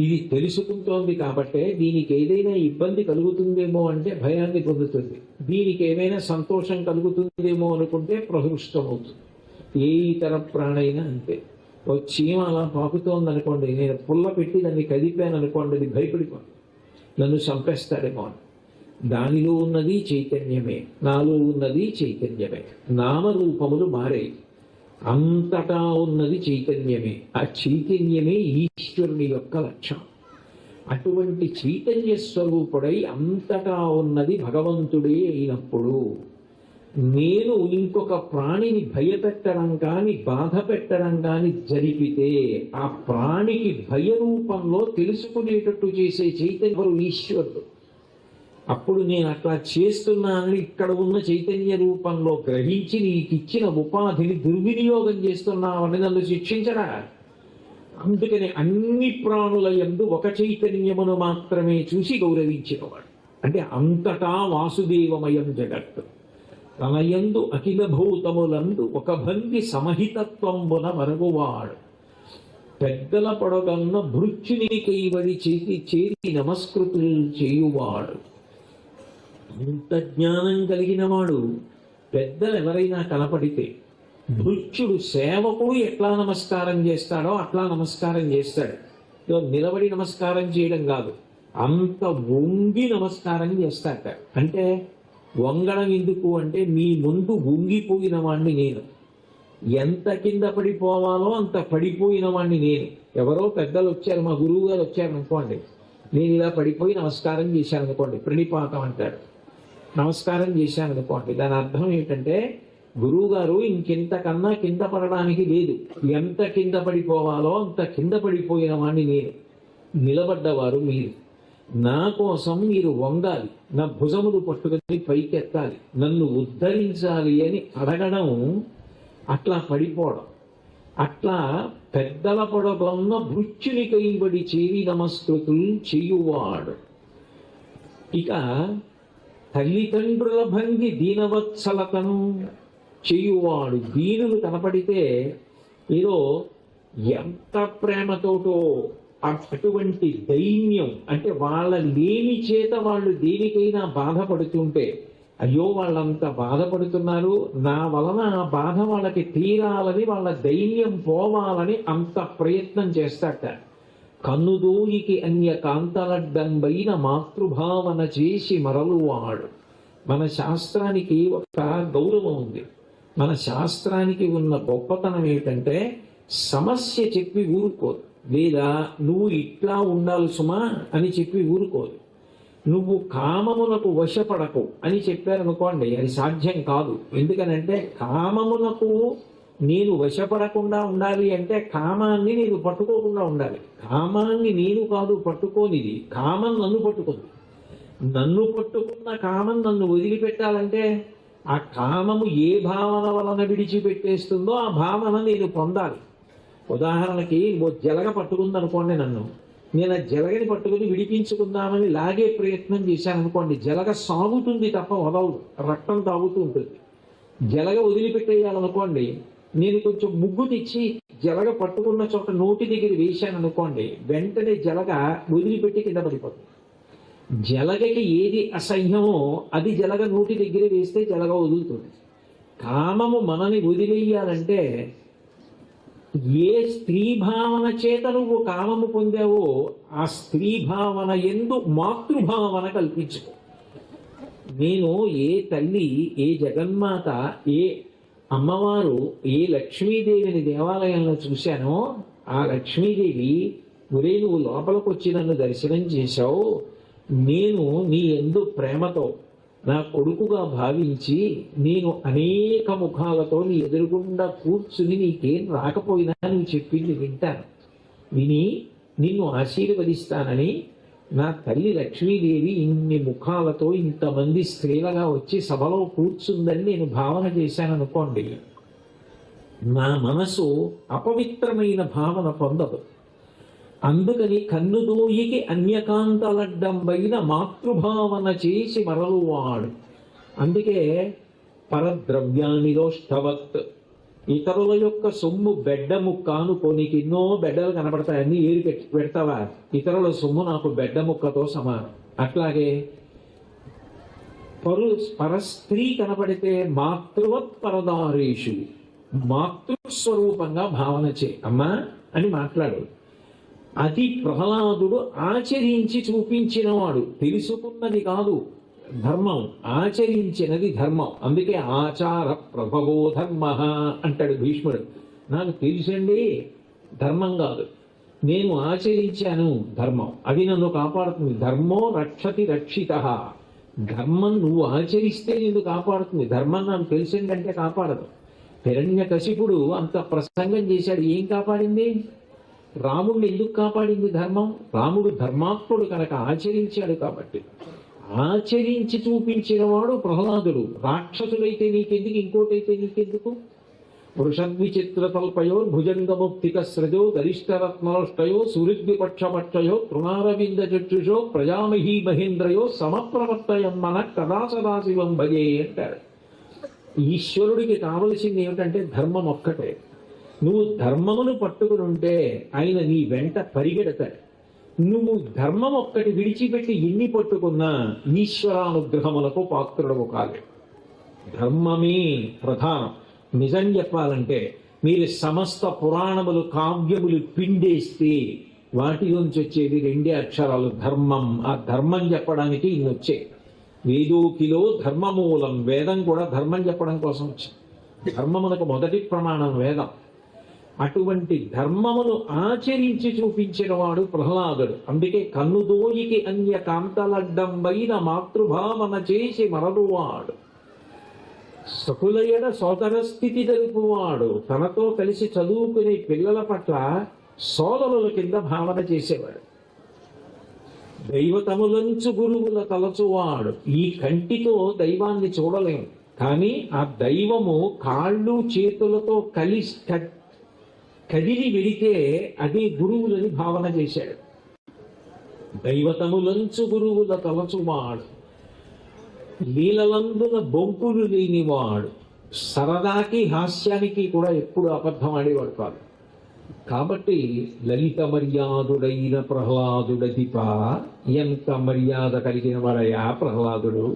ఇది తెలుసుకుంటోంది కాబట్టే దీనికి ఏదైనా ఇబ్బంది కలుగుతుందేమో అంటే భయాన్ని పొందుతుంది. దీనికి ఏదైనా సంతోషం కలుగుతుందేమో అనుకుంటే ప్రహృష్టమవుతుంది. ఏ ఇతర ప్రాణైనా అంతే. ఓ చీమ అలా పాకుతోంది అనుకోండి, నేను పుల్ల పెట్టి దాన్ని కదిపాను అనుకోండి, అది భయపడిపోయింది, నన్ను చంపేస్తాడేమో అని. దానిలో ఉన్నది చైతన్యమే, నాలో ఉన్నది చైతన్యమే. నామరూపములు మారాయి, అంతటా ఉన్నది చైతన్యమే. ఆ చైతన్యమే ఈశ్వరుని యొక్క లక్షణం. అటువంటి చైతన్య స్వరూపుడై అంతటా ఉన్నది భగవంతుడే అయినప్పుడు నేను ఇంకొక ప్రాణిని భయపెట్టడం కానీ బాధ పెట్టడం కానీ జరిపితే ఆ ప్రాణికి భయరూపంలో తెలుసుకునేటట్టు చేసే చైతన్యం ఈశ్వరుడు. అప్పుడు నేను అట్లా చేస్తున్నానని ఇక్కడ ఉన్న చైతన్య రూపంలో గ్రహించి నీకు ఇచ్చిన ఉపాధిని దుర్వినియోగం చేస్తున్నావని నన్ను శిక్షించడా. అందుకని అన్ని ప్రాణుల యందు ఒక చైతన్యమును మాత్రమే చూసి గౌరవించినవాడు. అంటే అంతటా వాసుదేవమయం జగత్తు. తన యందు అఖిల భూతములందు ఒక భంగి సమహితత్వంబున మరుగువాడు. పెద్దల పొడగన్న భృత్యుని కైవడి చేరి నమస్కృతులు చేయువాడు. ఇంత జ్ఞానం కలిగిన వాడు పెద్దలు ఎవరైనా కనపడితే భృత్యుడు సేవకుడు ఎట్లా నమస్కారం చేస్తాడో అట్లా నమస్కారం చేస్తాడు. నిలబడి నమస్కారం చేయడం కాదు, అంత వంగి నమస్కారం చేస్తాట. అంటే వంగడం ఎందుకు అంటే మీ ముందు వంగిపోయిన వాణ్ణి నేను, ఎంత కింద పడిపోవాలో అంత పడిపోయిన వాణ్ణి నేను. ఎవరో పెద్దలు వచ్చారు, మా గురువు గారు వచ్చారు అనుకోండి, నేను ఇలా పడిపోయి నమస్కారం చేశాను అనుకోండి, ప్రణిపాతం అంటారు. నమస్కారం చేశాను అనుకోండి, దాని అర్థం ఏంటంటే గురువు గారు ఇంకెంతకన్నా కింద పడడానికి లేదు, ఎంత కింద పడిపోవాలో అంత కింద పడిపోయిన వాణ్ణి నేను. నిలబడ్డవారు మీరు, నా కోసం మీరు వంగాలి, నా భుజములు పట్టుకొని పైకెత్తాలి, నన్ను ఉద్ధరించాలి అని అడగడం, అట్లా పడిపోవడం. అట్లా పెద్దల పొడగన్న భృత్యుని కైబడి చేరి నమస్కృతులు చేయువాడు. ఇక తల్లిదండ్రుల భంగి దీనవత్సలతను చేయువాడు. దీనులు కనపడితే ఏదో ఎంత ప్రేమతోటో అటువంటి దైన్యం, అంటే వాళ్ళ లేని చేత వాళ్ళు దేనికైనా బాధపడుతుంటే, అయ్యో వాళ్ళంత బాధపడుతున్నారు, నా వలన ఆ బాధ వాళ్ళకి తీరాలని, వాళ్ళ దైన్యం పోవాలని అంత ప్రయత్నం చేస్తాట. కన్నుదోయికి అన్య కాంతలడ్డంబైన మాతృభావన చేసి మరలువాడు. మన శాస్త్రానికి ఒక గౌరవం ఉంది. మన శాస్త్రానికి ఉన్న గొప్పతనం ఏంటంటే సమస్య చెప్పి ఊరుకోదు, లేదా నువ్వు ఇట్లా ఉండాలి సుమా అని చెప్పి ఊరుకోదు. నువ్వు కామమునకు వశపడకు అని చెప్పారనుకోండి, అది సాధ్యం కాదు. ఎందుకనంటే కామమునకు నేను వశపడకుండా ఉండాలి అంటే కామాన్ని నేను పట్టుకోకుండా ఉండాలి. కామాన్ని నేను కాదు పట్టుకోనిది, కామం నన్ను పట్టుకుంది. నన్ను పట్టుకున్న కామం నన్ను వదిలిపెట్టాలంటే ఆ కామము ఏ భావన వలన విడిచిపెట్టేస్తుందో ఆ భావన నేను పొందాలి. ఉదాహరణకి ఓ జలగ పట్టుకుందనుకోండి, నేను ఆ జలగని పట్టుకుని విడిపించుకుందామని లాగే ప్రయత్నం చేశాను అనుకోండి, జలగ సాగుతుంది తప్ప వదలదు, రక్తం తాగుతూ ఉంటుంది. జలగ వదిలిపెట్టేయాలనుకోండి, నేను కొంచెం ముగ్గు తెచ్చి జలగ పట్టుకున్న చోట నోటి దగ్గర వేశాను అనుకోండి, వెంటనే జలగ వదిలిపెట్టి కింద పడిపోతుంది. జలగకి ఏది అసహ్యమో అది జలగ నోటి దగ్గర వేస్తే జలగ వదులుతుంది. కామము మనని వదిలేయాలంటే ఏ స్త్రీ భావన చేత నువ్వు కామము పొందావో ఆ స్త్రీ భావన ఎందు మాతృభావన కల్పించుకో. నేను ఏ తల్లి, ఏ జగన్మాత, ఏ అమ్మవారు, ఏ లక్ష్మీదేవిని దేవాలయంలో చూశానో ఆ లక్ష్మీదేవి, ఒరే నువ్వు లోపలికి వచ్చి నన్ను దర్శనం చేశావు, నేను నీ యందు ప్రేమతో నా కొడుకుగా భావించి నేను అనేక ముఖాలతో నీ ఎదురుగుండా కూర్చుని నీకేం రాకపోయినా నువ్వు చెప్పింది వింటాను, విని నిన్ను ఆశీర్వదిస్తానని నా తల్లి లక్ష్మీదేవి ఇన్ని ముఖాలతో ఇంతమంది స్త్రీలుగా వచ్చి సభలో కూర్చుందని నేను భావన చేశాననుకోండి, నా మనసు అపవిత్రమైన భావన పొందదు. అందుకని కన్నుదోయికి అన్యకాంతలడ్డంబైన మాతృభావన చేసి మరలువాడు. అందుకే పరద్రవ్యానిరోష్టవత్, ఇతరుల యొక్క సొమ్ము బెడ్డ ముక్క అనుకోనికి ఎన్నో బెడ్డలు కనపడతాయి, అన్ని ఏరి పెడతావా, ఇతరుల సొమ్ము నాకు బెడ్డ ముక్కతో సమానం. అట్లాగే పరస్త్రీ కనపడితే మాతృవత్ పరదారేషు, మాతృస్వరూపంగా భావన చే అమ్మా అని మాట్లాడు. అది ప్రహ్లాదుడు ఆచరించి చూపించినవాడు, తెలుసుకున్నది కాదు ధర్మం, ఆచరించినది ధర్మం. అందుకే ఆచార ప్రభవో ధర్మ అంటాడు భీష్ముడు. నాకు తెలుసండి ధర్మం కాదు, నేను ఆచరించాను ధర్మం, అది నన్ను కాపాడుతుంది. ధర్మో రక్షతి రక్షిత, ధర్మం నువ్వు ఆచరిస్తే నిన్ను కాపాడుతుంది, ధర్మం నాకు తెలిసిందంటే కాపాడదు. హిరణ్యకశిపుడు అంత ప్రసంగం చేశాడు, ఏం కాపాడింది? రాముడిని ఎందుకు కాపాడింది ధర్మం? రాముడు ధర్మాత్ముడు కనుక ఆచరించాడు కాబట్టి. ఆచరించి చూపించిన వాడు ప్రహ్లాదుడు. రాక్షసుడైతే నీకెందుకు, ఇంకోటైతే నీకెందుకు? వృషద్విచిత్రతల్పయో భుజంగముక్తిక స్రజో గరిష్టరత్నష్టయో సుహృద్విపక్షపక్షయో తృణారవింద చక్షుషో ప్రజామహీ మహేంద్రయో సమప్రవర్తయం మన కదా సదాశివం భజే అంటారు. ఈశ్వరుడికి కావలసింది ఏమిటంటే ధర్మం ఒక్కటే. నువ్వు ధర్మమును పట్టుకుని ఉంటే ఆయన నీ వెంట పరిగెడతాడు. నువ్వు ధర్మం ఒక్కటి విడిచిపెట్టి ఎన్ని పట్టుకున్నా ఈశ్వరానుగ్రహములకు పాత్రుడవు కాదు. ధర్మమే ప్రధానం. నిజం చెప్పాలంటే మీరు సమస్త పురాణములు, కావ్యములు పిండేస్తే వాటిలోంచి వచ్చేది రెండే అక్షరాలు, ధర్మం. ఆ ధర్మం చెప్పడానికి ఇన్నొచ్చే. వేదోకిలో ధర్మమూలం, వేదం కూడా ధర్మం చెప్పడం కోసం వచ్చింది. ధర్మమునకు మొదటి ప్రమాణం వేదం. అటువంటి ధర్మమును ఆచరించి చూపించిన వాడు ప్రహ్లాదుడు. అందుకే కన్నుదోయికి అన్య కాంతలడ్డంబైన మాతృభావన చేసి మరలువాడు. సకులయడ సోదర స్థితి తెలుపువాడు. తనతో కలిసి చదువుకునే పిల్లల పట్ల సోదరుల కింద భావన చేసేవాడు. దైవతములంచు గురువుల తలచువాడు. ఈ కంటితో దైవాన్ని చూడలేము, కానీ ఆ దైవము కాళ్ళు చేతులతో కదిలి వెడితే అది గురువులని భావన చేశాడు. దైవతములంచు గురువుల తలచువాడు. లీలలందున బొంకులు లేనివాడు. సరదాకి హాస్యానికి కూడా ఎప్పుడు అబద్ధం ఆడేవాడు కాదు. కాబట్టి లలిత మర్యాదుడైన ప్రహ్లాదుడదిప, ఎంత మర్యాద కలిగిన వాడయా ప్రహ్లాదుడు.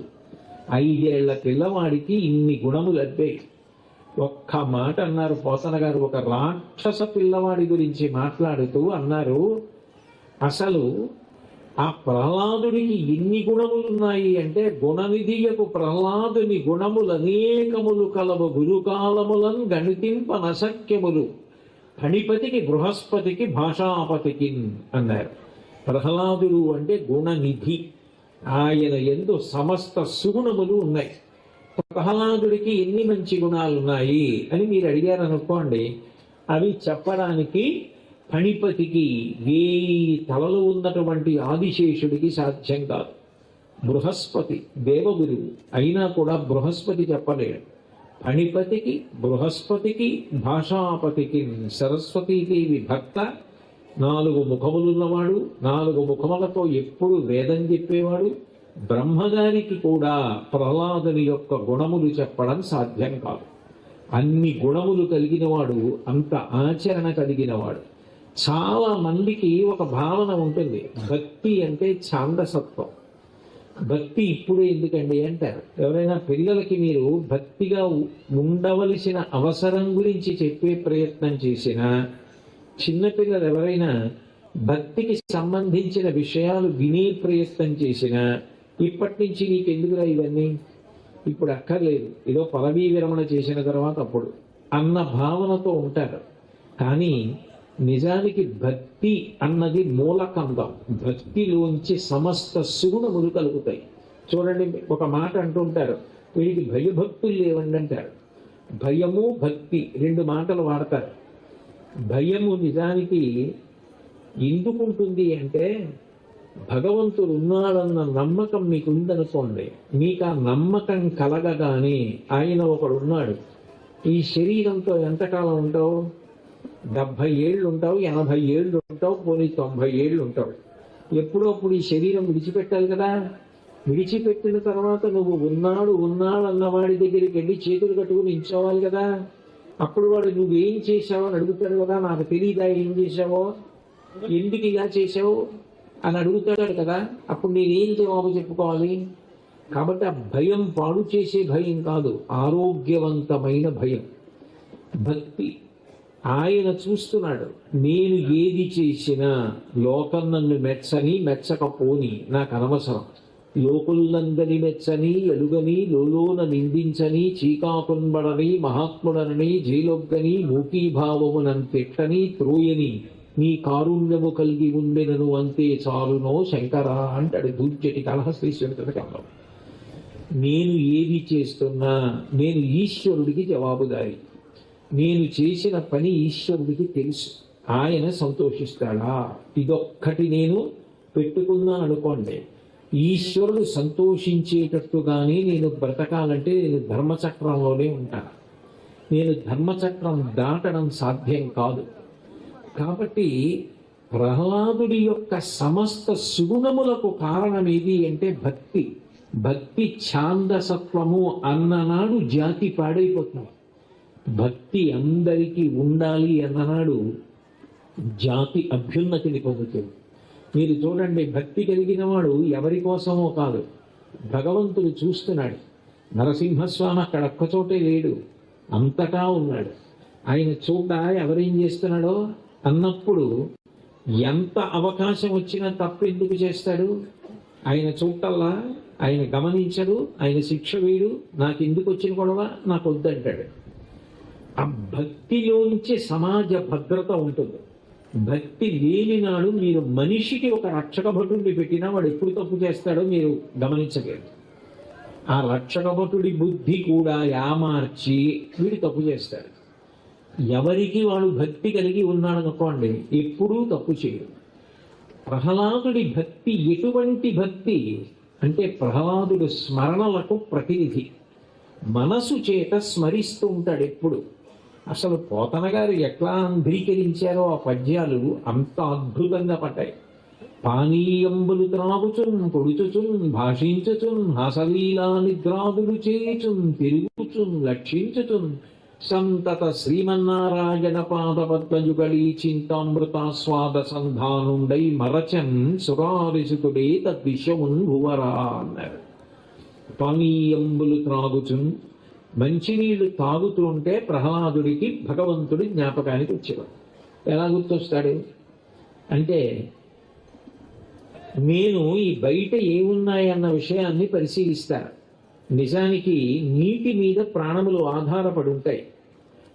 5 ఏళ్ల పిల్లవాడికి ఇన్ని గుణములు అద్దాయి. ఒక్క మాట అన్నారు పోతన గారు, ఒక రాక్షస పిల్లవాడి గురించి మాట్లాడుతూ అన్నారు, అసలు ఆ ప్రహ్లాదుడికి ఎన్ని గుణములున్నాయి అంటే, గుణనిధియకు ప్రహ్లాదుని గుణములు అనేకములు కలవు, గురుకాలములను గణితింప నశక్యములు, ఫణిపతికి బృహస్పతికి భాషాపతికి అన్నారు. ప్రహ్లాదుడు అంటే గుణనిధి, ఆయన యందు సమస్త సుగుణములు ఉన్నాయి. ప్రహ్లాదుడికి ఎన్ని మంచి గుణాలు ఉన్నాయి అని మీరు అడిగారనుకోండి, అవి చెప్పడానికి ఫణిపతికి 1000 తలలు ఉన్నటువంటి ఆదిశేషుడికి సాధ్యం కాదు. బృహస్పతి దేవగురువు అయినా కూడా బృహస్పతి చెప్పలేడు. ఫణిపతికి, బృహస్పతికి, భాషాపతికి, సరస్వతీదేవి భర్త, 4 ముఖములున్నవాడు, 4 ముఖములతో ఎప్పుడు వేదం చెప్పేవాడు. బ్రహ్మగారికి కూడా ప్రహ్లాదుని యొక్క గుణములు చెప్పడం సాధ్యం కాదు. అన్ని గుణములు కలిగినవాడు, అంత ఆచరణ కలిగినవాడు. చాలా మందికి ఒక భావన ఉంటుంది, భక్తి అంటే ఛాందసత్వం. భక్తి ఇప్పుడే ఎందుకండి అంటారు. ఎవరైనా పిల్లలకి మీరు భక్తిగా ఉండవలసిన అవసరం గురించి చెప్పే ప్రయత్నం చేసినా, చిన్నపిల్లలు ఎవరైనా భక్తికి సంబంధించిన విషయాలు వినే ప్రయత్నం చేసినా, ఇప్పటి నుంచి నీకెందుకురా ఇవన్నీ, ఇప్పుడు అక్కర్లేదు, ఏదో పదవీ విరమణ చేసిన తర్వాత అప్పుడు అన్న భావనతో ఉంటారు. కానీ నిజానికి భక్తి అన్నది మూలకందం. భక్తిలోంచి సమస్త సుగుణములు కలుగుతాయి. చూడండి, ఒక మాట అంటుంటారు, వీడికి భయభక్తులు లేవండి అంటారు. భయము భక్తి రెండు మాటలు వాడతారు. భయము నిజానికి ఎందుకు ఉంటుంది అంటే, భగవంతుడు ఉన్నాడన్న నమ్మకం మీకు ఉందనుకోండి, మీకు ఆ నమ్మకం కలగగానే ఆయన ఒకడు ఉన్నాడు, ఈ శరీరంతో ఎంతకాలం ఉంటావు, 70 ఏళ్ళు ఉంటావు, 80 ఏళ్ళు ఉంటావు, పోనీ 90 ఏళ్ళు ఉంటావు. ఎప్పుడప్పుడు ఈ శరీరం విడిచిపెట్టాలి కదా. విడిచిపెట్టిన తర్వాత నువ్వు ఉన్నాడు అన్నవాడి దగ్గరికి వెళ్ళి చేతులు కట్టుకుని నించోవాలి కదా. అప్పుడు వాడు నువ్వేం చేశావో అని అడుగుతాడు కదా. నాకు తెలియదా ఏం చేశావో, ఎందుకు ఇలా చేశావు అని అడుగుతాడు కదా. అప్పుడు నేనేం జవాబు చెప్పుకోవాలి? కాబట్టి ఆ భయం పాడు చేసే భయం కాదు, ఆరోగ్యవంతమైన భయం భక్తి. ఆయన చూస్తున్నాడు, నేను ఏది చేసినా లోకం నన్ను మెచ్చని మెచ్చకపోని నాకు అనవసరం. లోకులందరి మెచ్చని ఎలుగని లోలోన నిందించని చీకాకున్బడని మహాత్ముడనని జైలొగ్గని మూకీభావమునంతెట్టని త్రోయని నీ కారుణ్యము కలిగి ఉండెనను అంతే చాలునో శంకరా అంటాడు దూర్జటి కళహస్తీశ్వరుడి కాలం. నేను ఏది చేస్తున్నా నేను ఈశ్వరుడికి జవాబుదారి. నేను చేసిన పని ఈశ్వరుడికి తెలుసు, ఆయన సంతోషిస్తాడా? ఇదొక్కటి నేను పెట్టుకున్నాను అనుకోండి, ఈశ్వరుడు సంతోషించేటట్టుగానే నేను బ్రతకాలంటే నేను ధర్మచక్రంలోనే ఉంటాను. నేను ధర్మచక్రం దాటడం సాధ్యం కాదు. కాబట్టి ప్రహ్లాదుడి యొక్క సమస్త సుగుణములకు కారణం ఏది అంటే భక్తి. భక్తి ఛాందసత్వము అన్ననాడు జాతి పాడైపోతుంది. భక్తి అందరికీ ఉండాలి అన్ననాడు జాతి అభ్యున్నతిని పొందుతుంది. మీరు చూడండి, భక్తి కలిగిన వాడు ఎవరి కోసమో కాదు, భగవంతుడు చూస్తున్నాడు. నరసింహస్వామి అక్కడ ఒక్కచోటే లేడు, అంతటా ఉన్నాడు. ఆయన చూడ ఎవరేం చేస్తున్నాడో అన్నప్పుడు ఎంత అవకాశం వచ్చినా తప్పు ఎందుకు చేస్తాడు? ఆయన చూడటల్లా, ఆయన గమనించడు, ఆయన శిక్ష వేడు, నాకు ఎందుకు వచ్చిన గొడవ, నాకు వద్దంటాడు. ఆ భక్తిలోంచి సమాజ భద్రత ఉంటుంది. భక్తి లేని నాడు మీరు మనిషికి ఒక రక్షక భటుడిని పెట్టినా వాడు ఎప్పుడు తప్పు చేస్తాడో మీరు గమనించలేరు. ఆ రక్షక భటుడి బుద్ధి కూడా యామార్చి వీడు తప్పు చేస్తాడు. ఎవరికి వాడు భక్తి కలిగి ఉన్నాడనుకోండి, ఎప్పుడూ తప్పు చేయడు. ప్రహ్లాదుడి భక్తి ఎటువంటి భక్తి అంటే, ప్రహ్లాదుడు స్మరణలకు ప్రతినిధి. మనసు చేత స్మరిస్తూ ఉంటాడు ఎప్పుడు. అసలు పోతన గారు ఎట్లా అంధీకరించారో ఆ పద్యాలు అంత అద్భుతంగా పడ్డాయి. పానీయంబులు త్రాగుచున్ పొడుచుచున్ భాషించుచున్ హాసలీలా నిద్రాదులు చేయుచున్ తిరుగుచున్ లక్షించుచున్ సంతత శ్రీమన్నారాయణ పాదపద్మయుగళీ చింతామృతాస్వాద సంధానుండై మరచన్ సురారిసుకుడే తద్విషమున్ భువరా అన్నారు. పానీయంబులు త్రాగుచున్, మంచినీళ్లు తాగుతూ ఉంటే ప్రహ్లాదుడికి భగవంతుడి జ్ఞాపకానికి వచ్చేవాడు. ఎలా గుర్తొస్తాడు అంటే, నేను ఈ బయట ఏమున్నాయన్న విషయాన్ని పరిశీలిస్తాను. నిజానికి నీటి మీద ప్రాణములు ఆధారపడి ఉంటాయి.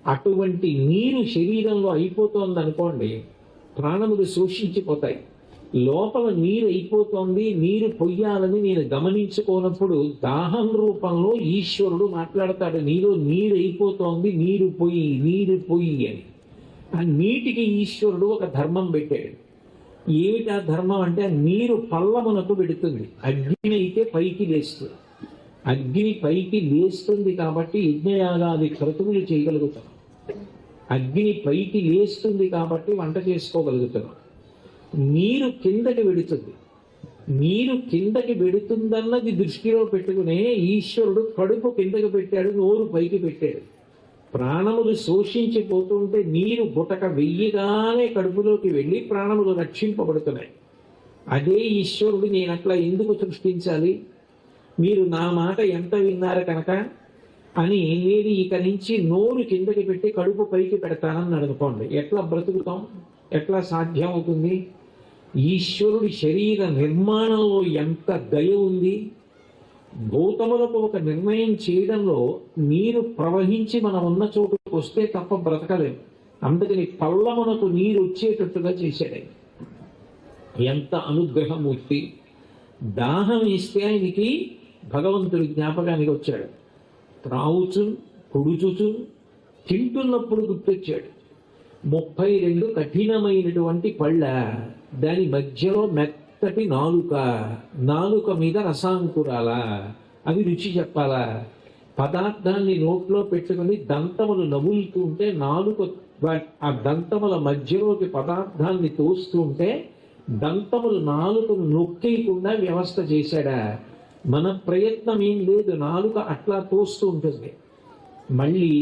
అటువంటి నీరు శరీరంలో అయిపోతోందనుకోండి, ప్రాణములు శోషించిపోతాయి. లోపల నీరు అయిపోతోంది, నీరు పొయ్యాలని నేను గమనించుకోనప్పుడు దాహం రూపంలో ఈశ్వరుడు మాట్లాడతాడు, నీలో నీరు అయిపోతోంది, నీరు పొయ్యి అని. ఆ నీటికి ఈశ్వరుడు ఒక ధర్మం పెట్టాడు. ఏమిటా ధర్మం అంటే, నీరు పల్లమునకు పెడుతుంది, అగ్ని అయితే పైకి లేస్తుంది. అగ్ని పైకి లేస్తుంది కాబట్టి యజ్ఞయాగాది క్రతువులు చేయగలుగుతాం. అగ్ని పైకి లేస్తుంది కాబట్టి వంట చేసుకోగలుగుతున్నాం. నీరు కిందకి వెడుతుంది. నీరు కిందకి వెడుతుందన్నది దృష్టిలో పెట్టుకునే ఈశ్వరుడు కడుపు కిందకి పెట్టాడు, నోరు పైకి పెట్టాడు. ప్రాణములు శోషించిపోతుంటే నీరు గుటక వెయ్యగానే కడుపులోకి వెళ్ళి ప్రాణములు రక్షింపబడుతున్నాయి. అదే ఈశ్వరుడు నేను అట్లా ఎందుకు సృష్టించాలి, మీరు నా మాట ఎంత విన్నారు కనుక అని నేను ఇక నుంచి నోరు కిందకి పెట్టి కడుపు పైకి పెడతానని అనుకోండి. ఎట్లా బ్రతుకుతాం? ఎట్లా సాధ్యం అవుతుంది? ఈశ్వరుడి శరీర నిర్మాణంలో ఎంత దయ ఉంది! భూతములకు ఒక నిర్ణయం చేయడంలో నీరు ప్రవహించి మనం ఉన్న చోటుకు వస్తే తప్ప బ్రతకలేము. అందుకని పల్లమునకు నీరు వచ్చేటట్టుగా చేశాడు. ఎంత అనుగ్రహమూర్తి! దాహం ఇస్తే ఆయనకి భగవంతుడి జ్ఞాపకానికి వచ్చాడు. త్రావుచు పొడుచుచు తింటున్నప్పుడు గుర్తొచ్చాడు. 32 కఠినమైనటువంటి పళ్ళ, దాని మధ్యలో మెత్తటి నాలుక మీద రసాంకురాల, అవి రుచి చెప్పాలా? పదార్థాన్ని నోట్లో పెట్టుకుని దంతములు నములుతూ ఉంటే ఆ దంతముల మధ్యలోకి పదార్థాన్ని తోస్తూ ఉంటే దంతములు నాలుకను నొక్కేయకుండా వ్యవస్థ చేశాడా? మన ప్రయత్నం ఏం లేదు, నాలుక అట్లా తోస్తూ ఉంటుంది. మళ్ళీ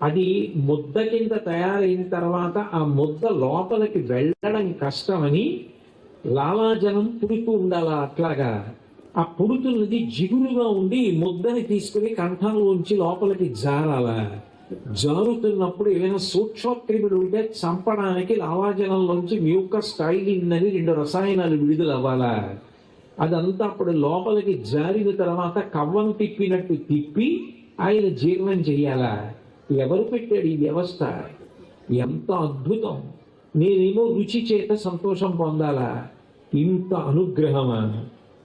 అది ముద్ద కింద తయారైన తర్వాత ఆ ముద్ద లోపలికి వెళ్ళడం కష్టమని లాలాజలం పుడుతూ ఉండాలా? అట్లాగా ఆ పుడుతున్నది జిగురుగా ఉండి ముద్దని తీసుకుని కంఠంలోంచి లోపలికి జారాలా? జారుతున్నప్పుడు ఏమైనా సూక్ష్మక్రిములు ఉంటే చంపడానికి లాలాజలంలోంచి మ్యూకస్ స్టైలిన్ అని 2 రసాయనాలు విడుదలవ్వాలా? అదంతా అప్పుడు లోపలికి జారిన తర్వాత కవ్వం తిప్పినట్టు తిప్పి ఆయన జీర్ణం చెయ్యాలా? ఎవరు పెట్టాడు ఈ వ్యవస్థ? ఎంత అద్భుతం! నేనేమో రుచి చేత సంతోషం పొందాలా? ఇంత అనుగ్రహమా?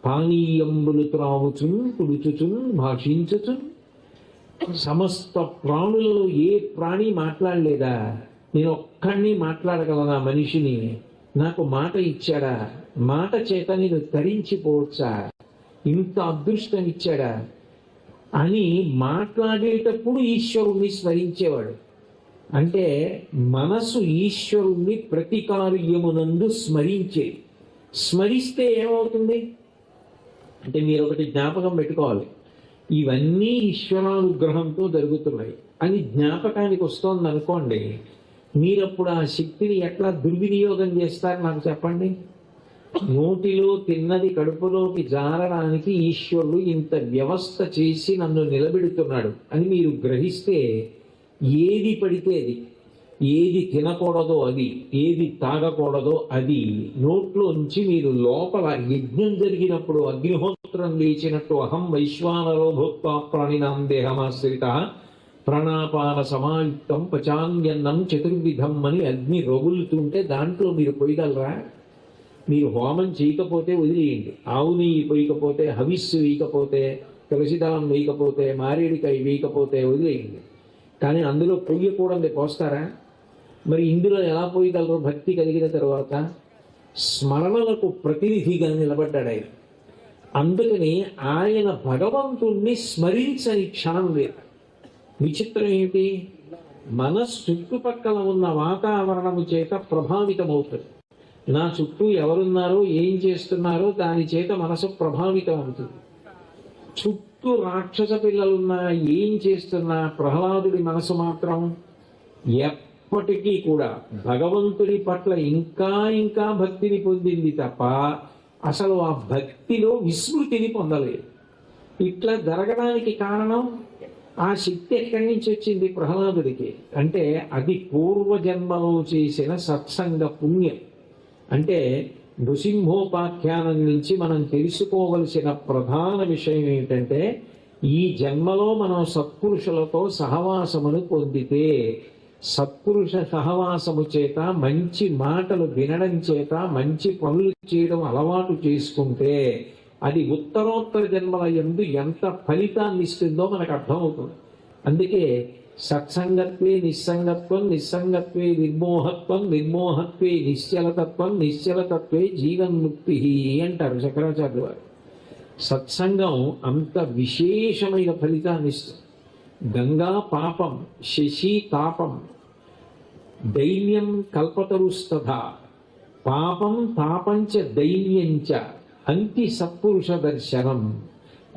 పానీయంబులు త్రావుచున్ పుడుచుచున్ భాషించుచున్. సమస్త ప్రాణులలో ఏ ప్రాణి మాట్లాడలేదా? నేను ఒక్కడిని మాట్లాడగలనా మనిషిని? నాకు మాట ఇచ్చాడా? మాట చేత నేను తరించిపోవచ్చా? ఇంత అదృష్టం ఇచ్చాడా అని మాట్లాడేటప్పుడు ఈశ్వరుణ్ణి స్మరించేవాడు. అంటే మనసు ఈశ్వరుణ్ణి ప్రతి కార్యమునందు స్మరిస్తే ఏమవుతుంది అంటే, మీరు ఒకటి జ్ఞాపకం పెట్టుకోవాలి, ఇవన్నీ ఈశ్వరానుగ్రహంతో జరుగుతున్నాయి అని జ్ఞాపకానికి వస్తోంది అనుకోండి. మీరప్పుడు ఆ శక్తిని ఎట్లా దుర్వినియోగం చేస్తారు నాకు చెప్పండి. నోటిలో తిన్నది కడుపులోకి జారడానికి ఈశ్వరుడు ఇంత వ్యవస్థ చేసి నన్ను నిలబెడుతున్నాడు అని మీరు గ్రహిస్తే, ఏది పడితే అది, ఏది తినకూడదో అది, ఏది తాగకూడదో అది నోట్లోంచి మీరు లోపల యజ్ఞం జరిగినప్పుడు అగ్నిహోత్రం లేచినట్టు అహం వైశ్వానరో భూత్వా ప్రాణినాం దేహమాశ్రిత ప్రాణాపాన సమాయుక్తం పచాంగ్యన్నం చతుర్విధం అని అగ్ని రగులుతుంటే దాంట్లో మీరు పోయగలరా? మీరు హోమం చేయకపోతే వదిలేయండి, ఆవు నెయ్యి పోయకపోతే, హవిస్సు వేయకపోతే, తులసిదళం వేయకపోతే, మారేడికాయ వేయకపోతే వదిలేయండి. కానీ అందులో పొయ్యకూడదు పోస్తారా? మరి ఇందులో ఎలా పోయగలరు? భక్తి కలిగిన తర్వాత స్మరణలకు ప్రతినిధిగా నిలబడ్డాడు ఆయన. అందుకని ఆయన భగవంతుణ్ణి స్మరించని క్షణం లేదు. విచిత్రం ఏమిటి? మన చుట్టుపక్కల ఉన్న వాతావరణము చేత ప్రభావితమవుతుంది. నా చుట్టూ ఎవరున్నారో ఏం చేస్తున్నారో దాని చేత మనసు ప్రభావితం అవుతుంది. చుట్టూ రాక్షస పిల్లలున్నా ఏం చేస్తున్నా ప్రహ్లాదుడి మనసు మాత్రం ఎప్పటికీ కూడా భగవంతుడి పట్ల ఇంకా ఇంకా భక్తిని పొందింది తప్ప అసలు ఆ భక్తిలో విస్మృతిని పొందలేదు. ఇట్లా జరగడానికి కారణం ఆ శక్తి ఎక్కడి నుంచి వచ్చింది ప్రహ్లాదుడికి అంటే, అది పూర్వజన్మలో చేసిన సత్సంగ పుణ్యం. అంటే నృసింహోపాఖ్యానం నుంచి మనం తెలుసుకోవలసిన ప్రధాన విషయం ఏమిటంటే, ఈ జన్మలో మనం సత్పురుషులతో సహవాసమును పొందితే, సత్పురుష సహవాసము చేత మంచి మాటలు వినడం చేత మంచి పనులు చేయడం అలవాటు చేసుకుంటే అది ఉత్తరోత్తర జన్మల యందు ఎంత ఫలితాన్ని ఇస్తుందో మనకు అర్థమవుతుంది. అందుకే సత్సంగత్వే నిస్సంగత్వం, నిస్సంగత్వే నిర్మోహత్వం, నిర్మోహత్వే నిశ్చలతత్వం, నిశ్చలతత్వే జీవన్ముక్తి అంటారు శంకరాచార్యులు వారు. సత్సంగం అంత విశేషమైన ఫలితాన్ని ఇస్తుంది. గంగా పాపం, శశి తాపం, దైన్యం కల్పతరుస్తథా, పాపం తాపంచ దైన్యంచ అంతి సత్పురుష దర్శనం.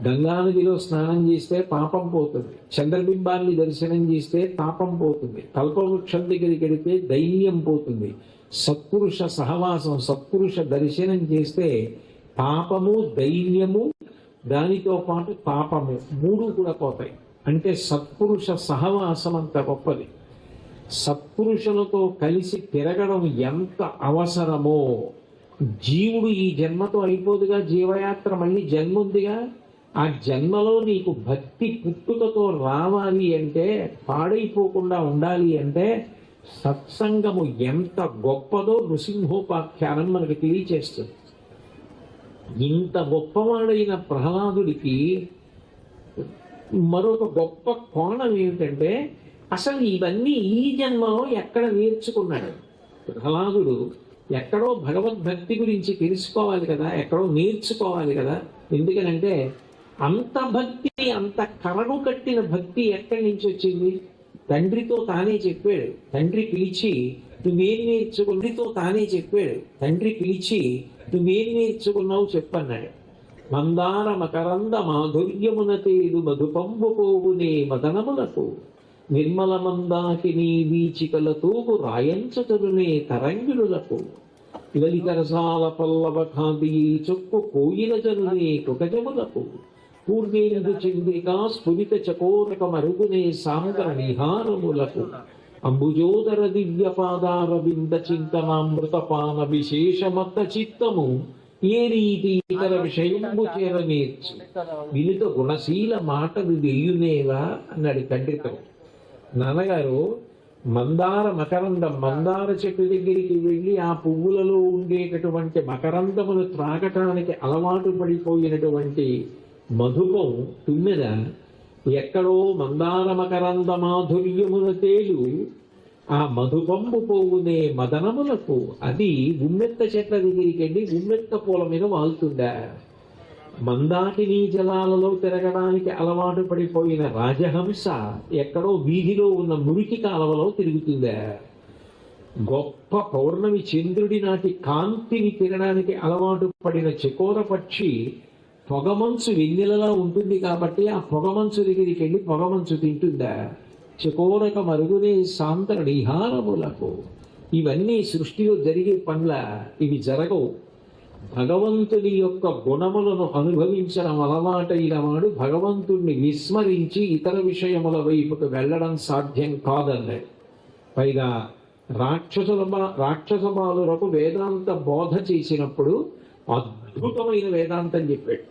గంగానదిలో స్నానం చేస్తే పాపం పోతుంది, చంద్రబింబాన్ని దర్శనం చేస్తే తాపం పోతుంది, కల్పవృక్షం దగ్గరికి వెళితే దైన్యం పోతుంది. సత్పురుష సహవాసం, సత్పురుష దర్శనం చేస్తే పాపము, దైన్యము, దానితో పాటు పాపము, మూడు కూడా పోతాయి. అంటే సత్పురుష సహవాసం అంత గొప్పది. సత్పురుషులతో కలిసి తిరగడం ఎంత అవసరమో. జీవుడు ఈ జన్మతో అయిపోదుగా, జీవయాత్ర మళ్ళీ జన్మ ఉందిగా. ఆ జన్మలో నీకు భక్తి పుట్టుకతో రావాలి అంటే, పాడైపోకుండా ఉండాలి అంటే సత్సంగము ఎంత గొప్పదో నృసింహోపాఖ్యానం మనకి తెలియచేస్తుంది. ఇంత గొప్పవాడైన ప్రహ్లాదుడికి మరొక గొప్ప కోణం ఏమిటంటే, అసలు ఇవన్నీ ఈ జన్మలో ఎక్కడ నేర్చుకున్నాడు? ప్రహ్లాదుడు ఎక్కడో భగవద్భక్తి గురించి తెలుసుకోవాలి కదా, ఎక్కడో నేర్చుకోవాలి కదా. ఎందుకనంటే అంత భక్తి, అంత కరడు కట్టిన భక్తి ఎక్కడి నుంచి వచ్చింది? తండ్రితో తానే చెప్పాడు. తండ్రి పిలిచి నువ్వేం నేర్చుకుందితో తానే చెప్పాడు. తండ్రి పిలిచి నువ్వేం నేర్చుకున్నావు చెప్పన్నాడు. మందార మకరంద మాధుర్యమున తేలు మధుపంబు పోవునే మదనములకు నిర్మల మందాకిని వీచికలతోగు రాయంచతరునే తరంగిలులకు లలితరసాల పల్లవ ఖాది చొక్కు కోయిల జరునే కుకజములకు పూర్ణేందు చంద్రికా స్ఫురిత చకోరక మరుగునే సాంగర నిహారములకు అంబుజోదర దివ్య పాదార బింద చింతనామృతపాన విశేషమత్త చిత్తము ఏ రీతి ఇతర విషయంబు చేరనేర్చు వినిత గుణశీల మాటలు వెయ్యునేలా అన్నాడు తండ్రితో. నాన్నగారు మందార మకరందం, మందార చెట్టు దగ్గరికి వెళ్ళి ఆ పువ్వులలో ఉండేటటువంటి మకరందమును త్రాగటానికి అలవాటు పడిపోయినటువంటి మధుపం తుమ్మెద ఎక్కడో మందార మకరంద మాధుర్యమున తేలు ఆ మధుపంబు పోవునే మదనములకు, అది ఉమ్మెత్త చెట్ల దగ్గరికి వెళ్ళి ఉమ్మెత్త పూల మీద వాళ్తుందా. మందాకిని జలాలలో తిరగడానికి అలవాటు పడిపోయిన రాజహంస ఎక్కడో వీధిలో ఉన్న మురికి కాలవలో తిరుగుతుందా. గొప్ప పౌర్ణమి చంద్రుడి నాటి కాంతిని తినడానికి అలవాటు పడిన చకోర పక్షి పొగమంచు వెన్నెలలా ఉంటుంది కాబట్టి ఆ పొగమంచు దగ్గరికి వెళ్ళి పొగమంచు తింటుందా. చకోరక మరుగునే సాంతర నిహారములకు. ఇవన్నీ సృష్టిలో జరిగే పనుల, ఇవి జరగవు. భగవంతుని యొక్క గుణములను అనుభవించడం అలవాటైన వాడు భగవంతుణ్ణి విస్మరించి ఇతర విషయముల వైపుకు వెళ్ళడం సాధ్యం కాదన్నాడు. పైగా రాక్షస బాలురకు వేదాంత బోధ చేసినప్పుడు అద్భుతమైన వేదాంతం చెప్పాడు.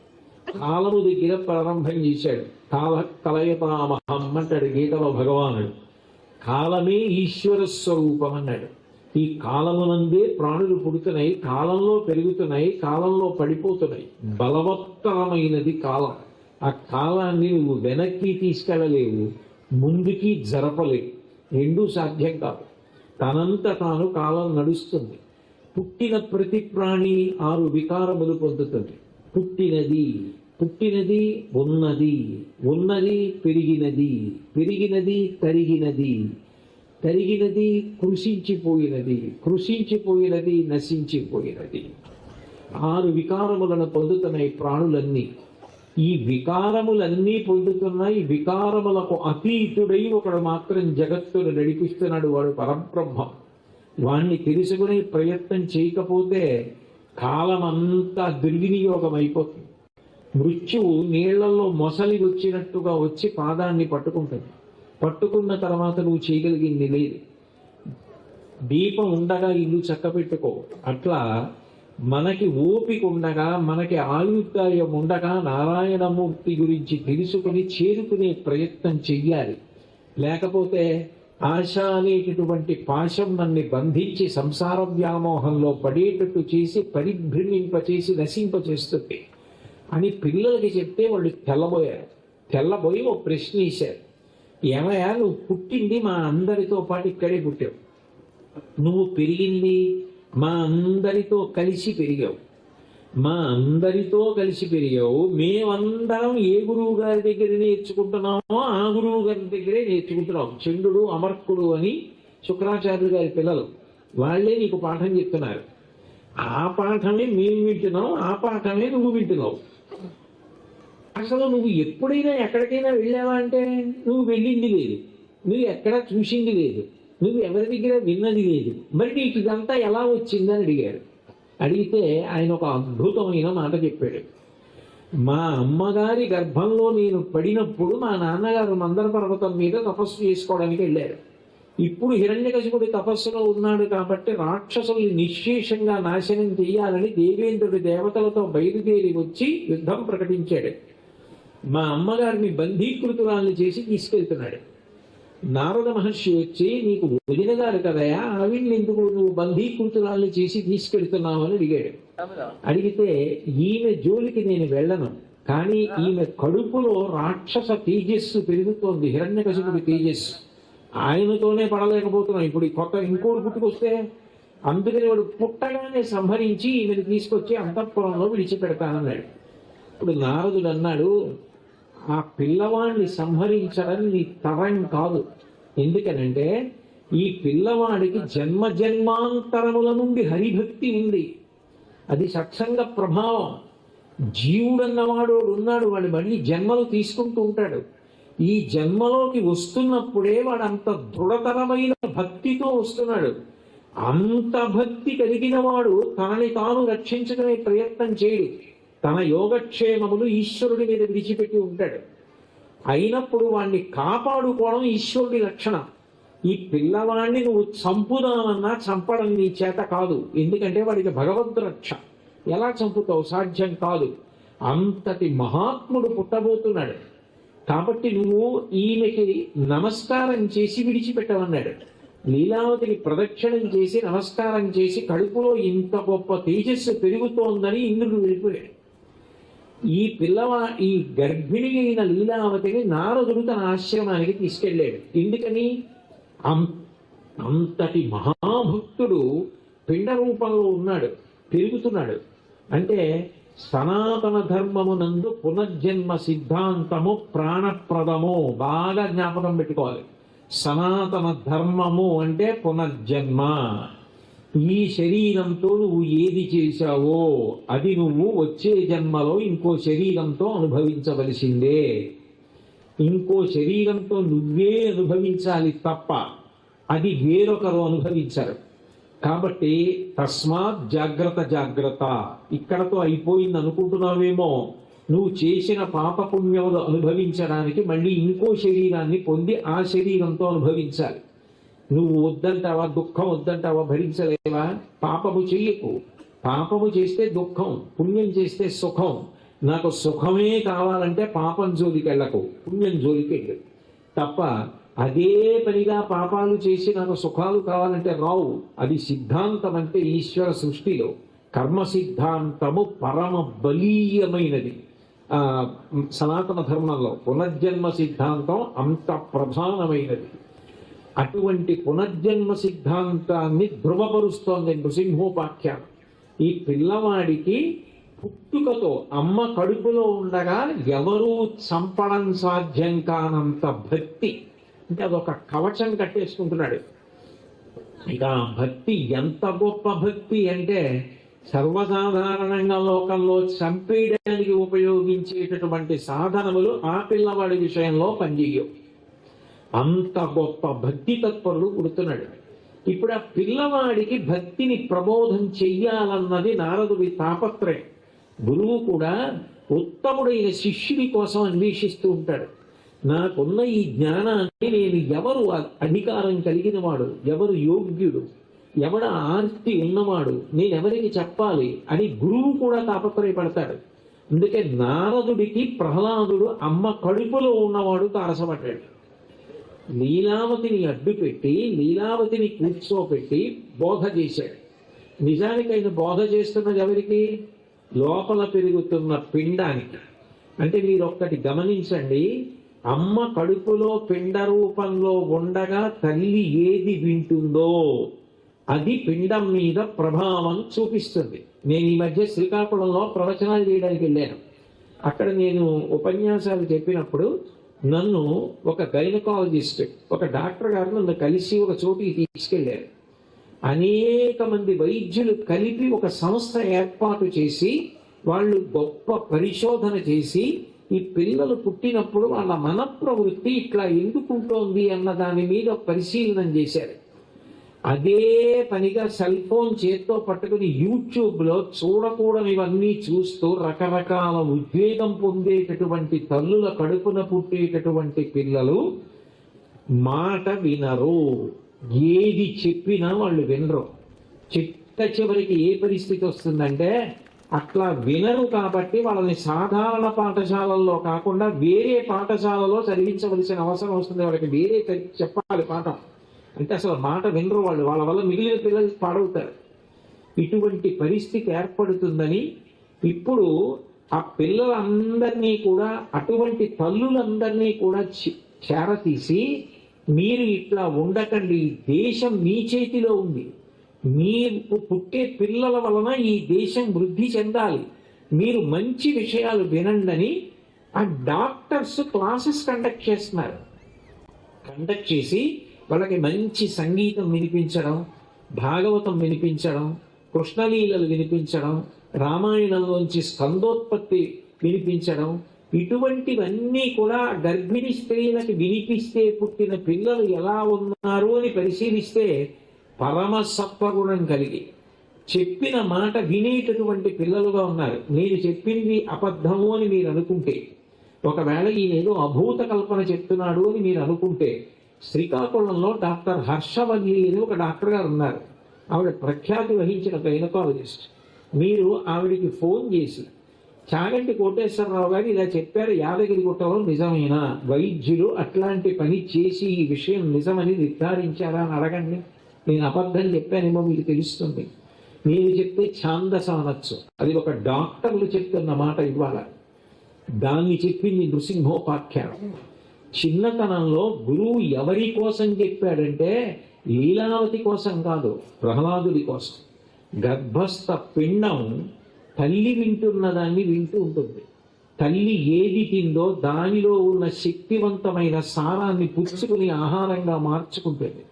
కాలము దగ్గర ప్రారంభం చేశాడు. కాల కలయతామహం అంటాడు గీతలో భగవానుడు. కాలమే ఈశ్వర స్వరూపం అన్నాడు. ఈ కాలమునందే ప్రాణులు పుడుతున్నాయి, కాలంలో పెరుగుతున్నాయి, కాలంలో పడిపోతున్నాయి. బలవత్తరమైనది కాలం. ఆ కాలాన్ని నువ్వు వెనక్కి తీసుకెళ్ళలేవు, ముందుకి జరపలేవు, రెండూ సాధ్యం కాదు. తనంత తాను కాలం నడుస్తుంది. పుట్టిన ప్రతి ప్రాణి 6 వికారములు పొందుతుంది. పుట్టినది ఉన్నది పెరిగినది తరిగినది కృషించిపోయినది నశించిపోయినది. 6 వికారములను పొందుతున్నాయి ప్రాణులన్నీ. ఈ వికారములన్నీ పొందుతున్నాయి. వికారములకు అతీతుడై ఒకడు మాత్రం జగత్తును నడిపిస్తున్నాడు, వాడు పరబ్రహ్మం. వాణ్ణి తెలుసుకునే ప్రయత్నం చేయకపోతే కాలమంతా దుర్వినియోగం అయిపోతుంది. మృత్యువు నీళ్లలో మొసలి వచ్చినట్టుగా వచ్చి పాదాన్ని పట్టుకుంటుంది. పట్టుకున్న తర్వాత నువ్వు చేయగలిగింది లేదు. దీపం ఉండగా ఇల్లు చక్కబెట్టుకో. అట్లా మనకి ఓపిక ఉండగా, మనకి ఆయుర్దాయం ఉండగా నారాయణమూర్తి గురించి తెలుసుకుని చేరుకునే ప్రయత్నం చెయ్యాలి. లేకపోతే ఆశ అనేటటువంటి పాశం నన్ను బంధించి సంసార వ్యామోహంలో పడేటట్టు చేసి పరిభ్రమింపచేసి నశింపచేస్తుంది అని పిల్లలకి చెప్తే వాళ్ళు తెల్లబోయి ఓ ప్రశ్న వేశారు. ఏమయ్యా, నువ్వు పుట్టింది మా అందరితో పాటు ఇక్కడే పుట్టావు, నువ్వు పెరిగింది మా అందరితో కలిసి పెరిగావు, మేమందరం ఏ గురువు గారి దగ్గర నేర్చుకుంటున్నామో ఆ గురువు గారి దగ్గరే నేర్చుకుంటున్నాం. చంద్రుడు అమర్కుడు అని శుక్రాచార్యులు గారి పిల్లలు, వాళ్ళే నీకు పాఠం చెప్తున్నారు. ఆ పాఠమే మేము వింటున్నాం, ఆ పాఠమే నువ్వు వింటున్నావు. అసలు నువ్వు ఎప్పుడైనా ఎక్కడికైనా వెళ్ళావా అంటే నువ్వు వెళ్ళింది లేదు, నువ్వు ఎక్కడ చూసింది లేదు, నువ్వు ఎవరి దగ్గర విన్నది లేదు. మరి నీకు ఇదంతా ఎలా వచ్చిందని అడిగాడు. అడిగితే ఆయన ఒక అద్భుతమైన మాట చెప్పాడు. మా అమ్మగారి గర్భంలో నేను పడినప్పుడు మా నాన్నగారు మందర పర్వతం మీద తపస్సు చేసుకోవడానికి వెళ్ళారు. ఇప్పుడు హిరణ్యకశిపుడి తపస్సులో ఉన్నాడు కాబట్టి రాక్షసుల్ని నిశ్శేషంగా నాశనం చేయాలని దేవేంద్రుడి దేవతలతో బయలుదేరి వచ్చి యుద్ధం ప్రకటించాడు. మా అమ్మగారిని బంధీకృతురాల్ని చేసి తీసుకెళ్తున్నాడు. నారద మహర్షి వచ్చి, నీకు వదిన గారు కదయా, ఆవిడ్ని ఎందుకు నువ్వు బంధీకృతురాల్ని చేసి తీసుకెళ్తున్నావు అని అడిగాడు. అడిగితే, ఈమె జోలికి నేను వెళ్ళను, కానీ ఈమె కడుపులో రాక్షస తేజస్సు పెరుగుతోంది, హిరణ్యకశిపుడి తేజస్సు, ఆయనతోనే పడలేకపోతున్నాం, ఇప్పుడు కొత్త ఇంకోటి పుట్టుకొస్తే, అందుకని వాడు పుట్టగానే సంహరించి ఈమెను తీసుకొచ్చి అంతఃపురంలో విడిచిపెడతానన్నాడు. ఇప్పుడు నారదుడు అన్నాడు, ఆ పిల్లవాడిని సంహరించడం నీ తరం కాదు. ఎందుకనంటే ఈ పిల్లవాడికి జన్మ జన్మాంతరముల నుండి హరిభక్తి ఉంది, అది సత్సంగ ప్రభావం. జీవుడన్నవాడు ఉన్నాడు, వాడు మళ్ళీ జన్మలు తీసుకుంటూ ఉంటాడు. ఈ జన్మలోకి వస్తున్నప్పుడే వాడు అంత దృఢతరమైన భక్తితో వస్తున్నాడు. అంత భక్తి కలిగిన వాడు తనని తాను రక్షించుకునే ప్రయత్నం చేయడు. తన యోగక్షేమములు ఈశ్వరుడి మీద విడిచిపెట్టి ఉంటాడు. అయినప్పుడు వాణ్ణి కాపాడుకోవడం ఈశ్వరుడి లక్షణం. ఈ పిల్లవాడిని నువ్వు చంపుదామన్నా చంపడం నీ చేత కాదు, ఎందుకంటే వాడికి భగవద్ రక్ష. ఎలా చంపుతావు? సాధ్యం కాదు. అంతటి మహాత్ముడు పుట్టబోతున్నాడు కాబట్టి నువ్వు ఈమెకి నమస్కారం చేసి విడిచిపెట్టమన్నాడు. లీలావతికి ప్రదక్షిణం చేసి నమస్కారం చేసి కడుపులో ఇంత గొప్ప తేజస్సు పెరుగుతోందని ఇంద్రుడు వెళ్ళిపోయాడు. ఈ గర్భిణి అయిన లీలావతిని నారదుడు తన ఆశ్రమానికి తీసుకెళ్ళాడు. ఎందుకని? అంతటి మహాభక్తుడు పిండ రూపంలో ఉన్నాడు, పెరుగుతున్నాడు. అంటే సనాతన ధర్మమునందు పునర్జన్మ సిద్ధాంతము ప్రాణప్రదము. బాగా జ్ఞాపకం పెట్టుకోవాలి. సనాతన ధర్మము అంటే పునర్జన్మ. ఈ శరీరంతో నువ్వు ఏది చేశావో అది నువ్వు వచ్చే జన్మలో ఇంకో శరీరంతో అనుభవించవలసిందే. ఇంకో శరీరంతో నువ్వే అనుభవించాలి తప్ప అది వేరొకరు అనుభవించరు. కాబట్టి తస్మాత్ జాగ్రత్త జాగ్రత్త. ఇక్కడతో అయిపోయింది అనుకుంటున్నావేమో. నువ్వు చేసిన పాపపుణ్యములు అనుభవించడానికి మళ్ళీ ఇంకో శరీరాన్ని పొంది ఆ శరీరంతో అనుభవించాలి. నువ్వు వద్దంటావా? దుఃఖం వద్దంటావా? భరించలేవా? పాపము చెయ్యకు. పాపము చేస్తే దుఃఖం, పుణ్యం చేస్తే సుఖం. నాకు సుఖమే కావాలంటే పాపం జోలికి వెళ్ళకు, పుణ్యం జోలికి వెళ్ళు తప్ప అదే పనిగా పాపాలు చేసి నాకు సుఖాలు కావాలంటే రావు. అది సిద్ధాంతం. అంటే ఈశ్వర సృష్టిలో కర్మ సిద్ధాంతము పరమ బలీయమైనది. సనాతన ధర్మంలో పునర్జన్మ సిద్ధాంతం అంత ప్రధానమైనది. అటువంటి పునర్జన్మ సిద్ధాంతాన్ని ధృవపరుస్తోంది నృసింహోపాఖ్యానం. ఈ పిల్లవాడికి పుట్టుకతో అమ్మ కడుపులో ఉండగా ఎవరూ చంపడం సాధ్యం కానంత భక్తి. అంటే అదొక కవచం కట్టేసుకుంటున్నాడు. ఇక భక్తి ఎంత గొప్ప భక్తి అంటే సర్వసాధారణంగా లోకంలో చంపేయడానికి ఉపయోగించేటటువంటి సాధనములు ఆ పిల్లవాడి విషయంలో పనిచేయవు. అంత గొప్ప భక్తి తత్పరుడు పుడుతున్నాడు. ఇప్పుడు ఆ పిల్లవాడికి భక్తిని ప్రబోధం చెయ్యాలన్నది నారదుడి తాపత్రయం. గురువు కూడా ఉత్తముడైన శిష్యుడి కోసం అన్వేషిస్తూ ఉంటాడు. నాకున్న ఈ జ్ఞానాన్ని నేను ఎవరు అధికారం కలిగిన వాడు, ఎవరు యోగ్యుడు, ఎవడ ఆర్తి ఉన్నవాడు, నేనెవరికి చెప్పాలి అని గురువు కూడా తాపత్రయపడతాడు. అందుకే నారదుడికి ప్రహ్లాదుడు అమ్మ కడుపులో ఉన్నవాడు తారసపడ్డాడు. లీలావతిని అడ్డుపెట్టి లీలావతిని కూర్చోపెట్టి బోధ చేశాడు. నిజానికి ఆయన బోధ చేస్తున్నది ఎవరికి? లోపల పెరుగుతున్న పిండానికి. అంటే మీరు ఒక్కటి గమనించండి, అమ్మ కడుపులో పిండ రూపంలో ఉండగా తల్లి ఏది వింటుందో అది పిండం మీద ప్రభావం చూపిస్తుంది. నేను ఈ మధ్య శ్రీకాకుళంలో ప్రవచనాలు చేయడానికి వెళ్ళాను. అక్కడ నేను ఉపన్యాసాలు చెప్పినప్పుడు నన్ను ఒక గైనకాలజిస్ట్, ఒక డాక్టర్ గారు నన్ను కలిసి ఒక చోటికి తీసుకెళ్లారు. అనేక మంది వైద్యులు కలిపి ఒక సంస్థ ఏర్పాటు చేసి వాళ్ళు గొప్ప పరిశోధన చేసి ఈ పిల్లలు పుట్టినప్పుడు వాళ్ళ మనఃప్రవృత్తి ఇట్లా ఎందుకుంటోంది అన్న దాని మీద పరిశీలన చేశారు. ఆ అదే పనిగా సెల్ ఫోన్ చేత్తో పట్టుకుని యూట్యూబ్లో చూడకూడనివన్నీ చూస్తూ రకరకాల ఉద్వేగం పొందేటటువంటి తల్లుల కడుపున పుట్టేటటువంటి పిల్లలు మాట వినరు. ఏది చెప్పినా వాళ్ళు వినరు. చిట్ట చివరికి ఏ పరిస్థితి వస్తుందంటే అట్లా వినరు కాబట్టి వాళ్ళని సాధారణ పాఠశాలల్లో కాకుండా వేరే పాఠశాలలో చదివించవలసిన అవసరం వస్తుంది. వాళ్ళకి వేరే చెప్పాలి పాఠం. అంటే అసలు మాట వినరు వాళ్ళు. వాళ్ళ వల్ల మిగిలిన పిల్లలు పాడవుతారు. ఇటువంటి పరిస్థితి ఏర్పడుతుందని ఇప్పుడు ఆ పిల్లలందరినీ కూడా, అటువంటి తల్లులందరినీ కూడా చేరతీసి, మీరు ఇట్లా ఉండకండి, దేశం మీ చేతిలో ఉంది, మీకు పుట్టే పిల్లల వలన ఈ దేశం వృద్ధి చెందాలి, మీరు మంచి విషయాలు వినండి ఆ డాక్టర్స్ క్లాసెస్ కండక్ట్ చేస్తున్నారు. కండక్ట్ చేసి వాళ్ళకి మంచి సంగీతం వినిపించడం, భాగవతం వినిపించడం, కృష్ణలీలలు వినిపించడం, రామాయణంలోంచి స్కందోత్పత్తి వినిపించడం, ఇటువంటివన్నీ కూడా గర్భిణీ స్త్రీలకు వినిపిస్తే పుట్టిన పిల్లలు ఎలా ఉన్నారు అని పరిశీలిస్తే పరమ సత్వగుణం కలిగి చెప్పిన మాట వినేటటువంటి పిల్లలుగా ఉన్నారు. నేను చెప్పింది అబద్ధము అని మీరు అనుకుంటే, ఒకవేళ ఈయనేదో అభూత కల్పన చెప్తున్నాడు అని మీరు అనుకుంటే, శ్రీకాకుళంలో డాక్టర్ హర్షవల్లి అని ఒక డాక్టర్ గారు ఉన్నారు. ఆవిడ ప్రఖ్యాతి వహించిన గైనకాలజిస్ట్. మీరు ఆవిడికి ఫోన్ చేసి, చాగంటి కోటేశ్వరరావు గారు ఇలా చెప్పారు యాదగిరిగుట్టలో, నిజమేనా, వైద్యులు అట్లాంటి పని చేసి ఈ విషయం నిజమని నిర్ధారించారా అని అడగండి. నేను అబద్ధం చెప్పానేమో మీకు తెలుస్తుంది. నేను చెప్తే ఛాందసం అనొచ్చు, అది ఒక డాక్టర్లు చెప్తున్న మాట ఇవ్వాల. దాన్ని చెప్పింది నృసింహోపాఖ్యానం. చిన్నతనంలో గురువు ఎవరి కోసం చెప్పాడంటే లీలావతి కోసం కాదు, ప్రహ్లాదుడి కోసం. గర్భస్థ పిండం తల్లి వింటున్న దాన్ని వింటూ ఉంటుంది. తల్లి ఏది తిందో దానిలో ఉన్న శక్తివంతమైన సారాన్ని పుచ్చుకుని ఆహారంగా మార్చుకుంటుంది.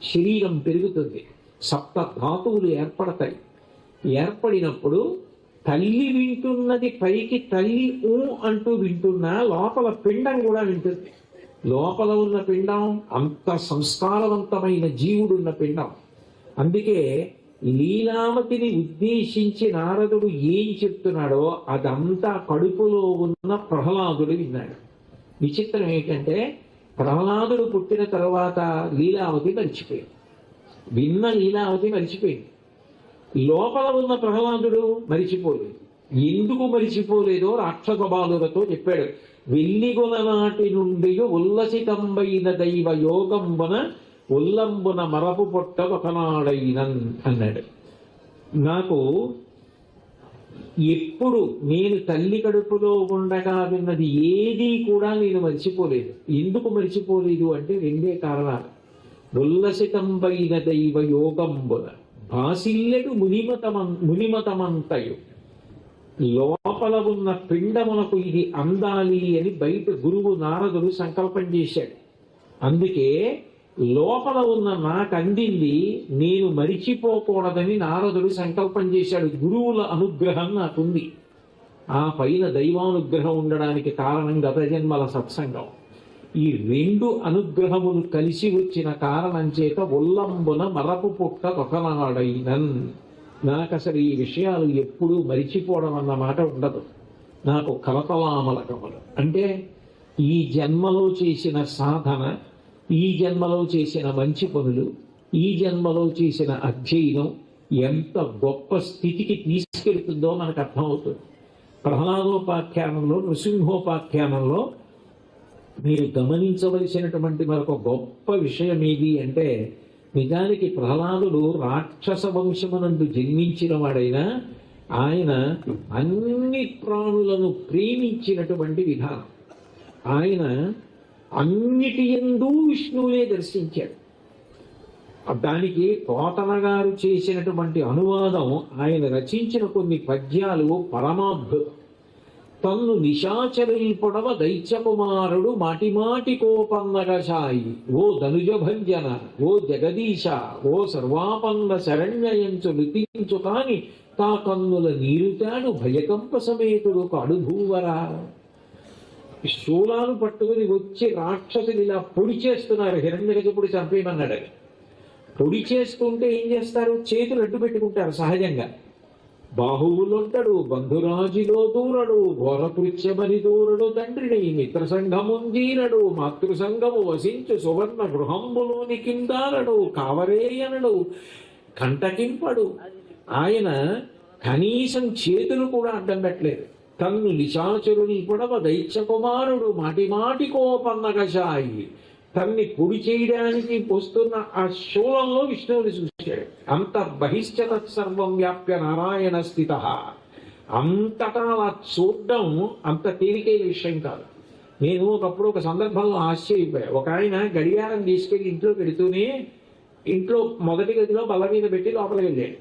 శరీరం పెరుగుతుంది, సప్త ధాతువులు ఏర్పడతాయి. ఏర్పడినప్పుడు తల్లి వింటున్నది పైకి తల్లి అంటూ వింటున్నా లోపల పిండం కూడా వింటుంది. లోపల ఉన్న పిండం అంత సంస్కారవంతమైన జీవుడున్న పిండం. అందుకే లీలావతిని ఉద్దేశించి నారదుడు ఏం చెప్తున్నాడో అదంతా కడుపులో ఉన్న ప్రహ్లాదుడు విన్నాడు. విచిత్రం ఏంటంటే ప్రహ్లాదుడు పుట్టిన తర్వాత లీలావతి మరిచిపోయింది. విన్న లీలావతి మరిచిపోయింది. లోపల ఉన్న ప్రహ్లాదుడు మరిచిపోలేదు. ఎందుకు మరిచిపోలేదో రాక్షస బాలులతో చెప్పాడు. వెల్లిగొల నాటి నుండి ఉల్లసితంబైన దైవ యోగంబున ఉల్లంబున మరపు పొట్ట ఒకనాడైనన్ అన్నాడు. నాకు ఎప్పుడు నేను తల్లి కడుపులో ఉండగా విన్నది ఏదీ కూడా నేను మర్చిపోలేదు. ఎందుకు మర్చిపోలేదు అంటే రెండే కారణాలు. ఉల్లసితంబైన దైవ యోగంబున భాసిల్లెడు మునిమతమంతయు, లోపల ఉన్న పిండమునకు ఇది అందాలి అని బయట గురువు నారదుడు సంకల్పం చేశాడు. అందుకే లోపల ఉన్న నాకు అందింది నేను మరిచిపోకూడదని నారదుడు సంకల్పం చేశాడు. గురువుల అనుగ్రహం నాకుంది, ఆ పైన దైవానుగ్రహం ఉండడానికి కారణం గత జన్మల సత్సంగం. ఈ రెండు అనుగ్రహములు కలిసి వచ్చిన కారణం చేత ఉల్లంబున మరపు పుట్ట ఒకనాడైనన్. నాకు అసలు ఈ విషయాలు ఎప్పుడూ మరిచిపోవడం అన్న మాట ఉండదు. నాకు కలతలామలకములు అంటే ఈ జన్మలో చేసిన సాధన, ఈ జన్మలో చేసిన మంచి పనులు, ఈ జన్మలో చేసిన అధ్యయనం ఎంత గొప్ప స్థితికి తీసుకెళ్తుందో మనకు అర్థమవుతుంది. ప్రహ్లాదోపాఖ్యానంలో, నృసింహోపాఖ్యానంలో మీరు గమనించవలసినటువంటి మరొక గొప్ప విషయం ఏది అంటే, నిజానికి ప్రహ్లాదుడు రాక్షస వంశమునందు జన్మించిన వాడైనా ఆయన అన్ని ప్రాణులను ప్రేమించినటువంటి విధానం. ఆయన అన్నిటి యందు విష్ణువునే దర్శించాడు. దానికి పోతన గారు చేసినటువంటి అనువాదం, ఆయన రచించిన కొన్ని పద్యాలు పరమాద్భుతం. తన్ను నిశాచరుల్ పొడవ దైత్యకుమారుడు మాటిమాటి కోపన్నగశాయి, ఓ ధనుజ భంజన, ఓ జగదీశ, ఓ సర్వాపన్న శరణ్యయంచు లితించు కాని తా కన్నుల నీరుతాడు భయకంప సమేతుడు కాడుభూవరా. శూలాలు పట్టుకుని వచ్చి రాక్షసులు ఇలా పొడి చేస్తున్నారు. హిరణ్యకశిపుడు చంపేయమన్నాడు. పొడి చేస్తుంటే ఏం చేస్తారు? చేతులు అడ్డు పెట్టుకుంటారు సహజంగా. బాహువులుంటాడు, బంధురాజిలో దూరడు, ఘోరకృత్యమని దూరడు తండ్రిని, మిత్ర సంఘముంజీరడు, మాతృ సంఘము వసించు సువర్ణ గృహంబులోని కిందారడు, కావరేయనడు, కంటకింపడు. ఆయన కనీసం చేతులు కూడా అడ్డం పెట్టలేదు. తన్ను నిశాచరుని పొడవ దైత్య కుమారుడు మాటి మాటి కోపన్నగశాయి. తన్ని పొడి చేయడానికి వస్తున్న ఆ శూలంలో విష్ణువుని చూశాడు. అంత బహిష్ట తత్సర్వం వ్యాప్య నారాయణ స్థిత. అంతటా అలా చూడడం అంత తేలికైన విషయం కాదు. నేను ఒకప్పుడు ఒక సందర్భంలో ఆశ్చర్యపోయా. ఒక ఆయన గడియారం తీసుకెళ్లి ఇంట్లో పెడుతూనే ఇంట్లో మొదటి గదిలో బల్ల మీద పెట్టి లోపలికి వెళ్ళాడు.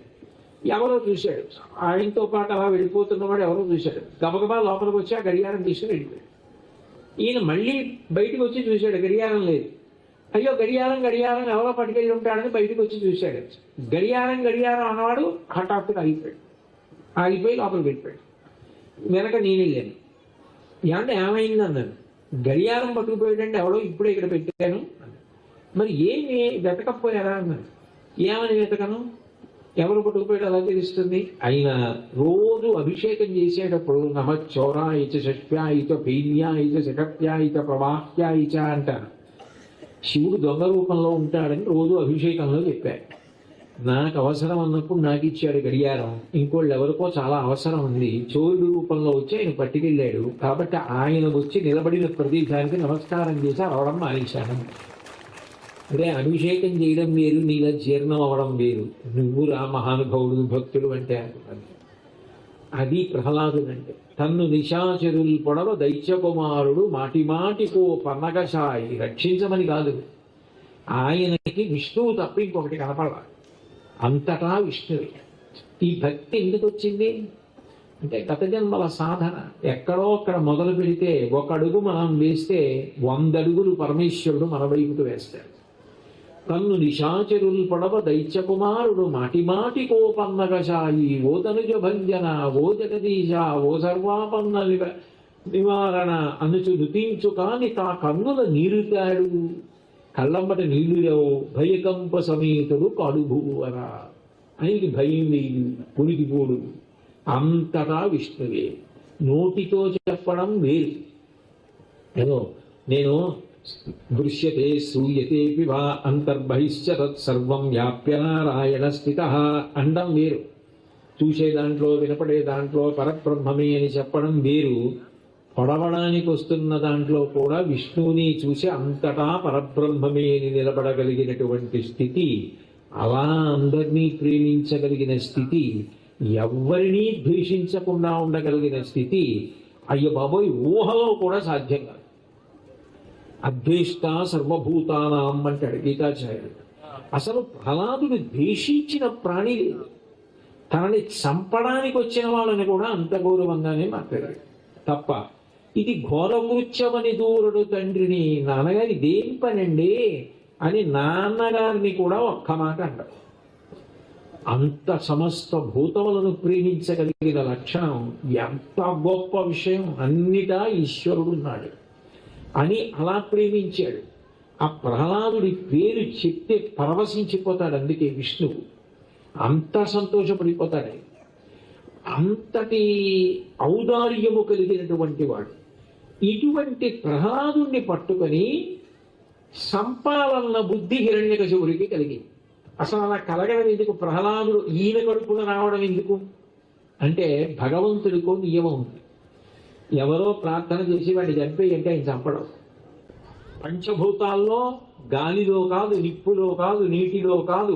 ఎవరో చూశాడు. ఆయనతో పాటు అలా వెళ్ళిపోతున్నవాడు ఎవరో చూశాడు. గబగబా లోపలికి వచ్చి ఆ గడియారం తీసుకుని వెళ్ళిపోయాడు. ఈయన మళ్ళీ బయటకు వచ్చి చూశాడు, గడియారం లేదు. అయ్యో గడియారం గడియారం ఎవరో పట్టుకెళ్ళి ఉంటాడని బయటకు వచ్చి చూశాడు. గడియారం గడియారం అన్నవాడు హఠాత్తుగా ఆగిపోయి లోపలికి వెళ్ళిపోయాడు. వెనక నేను వెళ్ళాను. ఏమంటే ఏమైంది అన్నాను. గడియారం పట్టుకుపోయాడంటే ఎవడో ఇప్పుడే ఇక్కడ పెట్టాను. మరి ఏమి వెతకపోయారా అన్నాను. ఏమని వెతకను? ఎవరు పట్టుకుపోయాడు అలా తెలుస్తుంది? ఆయన రోజు అభిషేకం చేసేటప్పుడు నమచ్చోరాయిచ షష్ప్యాయిచ పీన్యాయిచ శకప్యాయిచ ప్రవాహ్యాయిచ అంటారు. శివుడు దొంగ రూపంలో ఉంటాడని రోజు అభిషేకంలో చెప్పారు. నాకు అవసరం అన్నప్పుడు నాకు ఇచ్చాడు గడియారం. ఇంకోళ్ళు ఎవరికో చాలా అవసరం ఉంది, చోరుడు రూపంలో వచ్చి ఆయన పట్టుకెళ్ళాడు. కాబట్టి ఆయన వచ్చి నిలబడిన ప్రదేశానికి నమస్కారం చేసి అవడం మానేశాను. అదే అభిషేకం చేయడం వేరు, నీలా జీర్ణం అవ్వడం వేరు. నువ్వు రా మహానుభావుడు భక్తుడు అంటే అది ప్రహ్లాదుడు అంటే. తన్ను నిశాచరులు పొడవ దైత్య కుమారుడు మాటి మాటికో పన్నగశాయి. రక్షించమని కాదు, ఆయనకి విష్ణువు తప్ప ఇంకొకటి కనపడాలి. అంతటా విష్ణువే. ఈ భక్తి ఎందుకు వచ్చింది అంటే గత జన్మల సాధన. ఎక్కడో అక్కడ మొదలు పెడితే ఒక అడుగు మనం వేస్తే 100 అడుగులు పరమేశ్వరుడు మన వైపుకు వేస్తాడు. తన్ను నిశాచరుల్ పొడవ దైత్య కుమారుడు మాటి మాటి కోపన్నగశాయి. ఓ తనుజ భంజన, ఓ జగదీశ, ఓ సర్వాపన్న నివారణ అనుచు నుతించు కాని తా కన్నుల నీరుతాడు. కళ్ళమ్మట నీళ్లు లేవు, భయకంప సమేతుడు కడుభూవరా. ఆయనకి భయం లేదు, పులిగిపోడు. అంతటా విష్ణువే. నోటితో చెప్పడం వేరు. ఏదో నేను దృశ్యతే శ్రూయతే వా అంతర్బహిశ్చ తత్సర్వం వ్యాప్య నారాయణ స్థిత అండం వేరు. చూసే దాంట్లో వినపడే దాంట్లో పరబ్రహ్మమే అని చెప్పడం వేరు. పొడవడానికి వస్తున్న దాంట్లో కూడా విష్ణువుని చూసి అంతటా పరబ్రహ్మమే అని నిలబడగలిగినటువంటి స్థితి, అలా అందరినీ ప్రేమించగలిగిన స్థితి, ఎవ్వరినీ ద్వేషించకుండా ఉండగలిగిన స్థితి అయ్య బాబోయ్ ఊహలో కూడా సాధ్యం కాదు. అద్వేష్ట సర్వభూతానాం అంటాడు గీతాచార్యుడు. అసలు ప్రహ్లాదుడు ద్వేషించిన ప్రాణి లేదు. తనని చంపడానికి వచ్చిన వాళ్ళని కూడా అంత గౌరవంగానే మాట్లాడాడు తప్ప ఇది ఘోరకృత్యమని దూరుడు తండ్రిని, నాన్నగారి దేని పనండి అని నాన్నగారిని కూడా ఒక్క మాట అంటాడు. అంత సమస్త భూతములను ప్రేమించగలిగిన లక్షణం ఎంత గొప్ప విషయం. అన్నిటా ఈశ్వరుడు ఉన్నాడు అని అలా ప్రేమించాడు. ఆ ప్రహ్లాదుడి పేరు చెప్తే పరవశించిపోతాడు. అందుకే విష్ణువు అంత సంతోషపడిపోతాడు. అంతటి ఔదార్యము కలిగినటువంటి వాడు. ఇటువంటి ప్రహ్లాదుణ్ణి పట్టుకొని సంపాలన బుద్ధి హిరణ్యకశిపుడికి కలిగింది. అసలు అలా కలగడం ఎందుకు? ప్రహ్లాదుడు ఈయన కడుపున రావడం ఎందుకు అంటే భగవంతుడికో నియమం ఉంది. ఎవరో ప్రార్థన చేసి వాడిని చంపేయంటే ఆయన చంపడం. పంచభూతాల్లో గాలిలో కాదు, నిప్పులో కాదు, నీటిలో కాదు,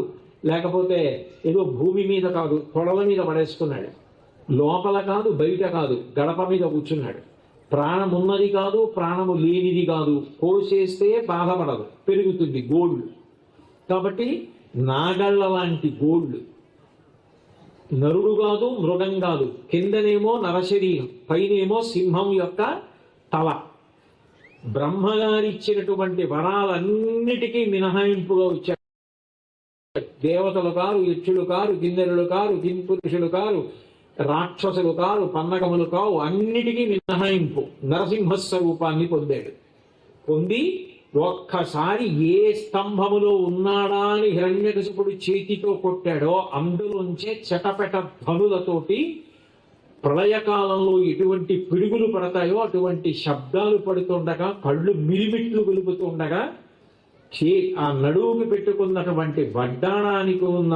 లేకపోతే ఏదో భూమి మీద కాదు, పొడల మీద పడేసుకున్నాడు. లోపల కాదు, బయట కాదు, గడప మీద కూర్చున్నాడు. ప్రాణం ఉన్నది కాదు, ప్రాణము లేనిది కాదు. కోసేస్తే బాధపడదు, పెరుగుతుంది గోళ్ళు. కాబట్టి నాగళ్ళ లాంటి గోళ్ళు. నరుడు కాదు, మృగం కాదు. కిందనేమో నరశరీరం, పైనేమో సింహం యొక్క తల. బ్రహ్మగారిచ్చినటువంటి వరాలన్నిటికీ మినహాయింపుగా వచ్చాడు. దేవతలు కారు, యక్షులు కారు, కిన్నెరులు కారు, కింపురుషులు కారు, రాక్షసులు కారు, పన్నగములు కావు, అన్నిటికీ మినహాయింపు. నరసింహస్వరూపాన్ని పొందాడు. పొంది ఒక్కసారి ఏ స్తంభములో ఉన్నాడా అని హిరణ్యకశిపుడు చేతితో కొట్టాడో అందులోంచే చటపెట ధ్వనులతోటి ప్రళయకాలంలో ఎటువంటి పిడుగులు పడతాయో అటువంటి శబ్దాలు పడుతుండగా కళ్ళు మిరిమిట్లు గొలుపుతుండగా ఆ నడువుకి పెట్టుకున్నటువంటి వడ్డాణానికి ఉన్న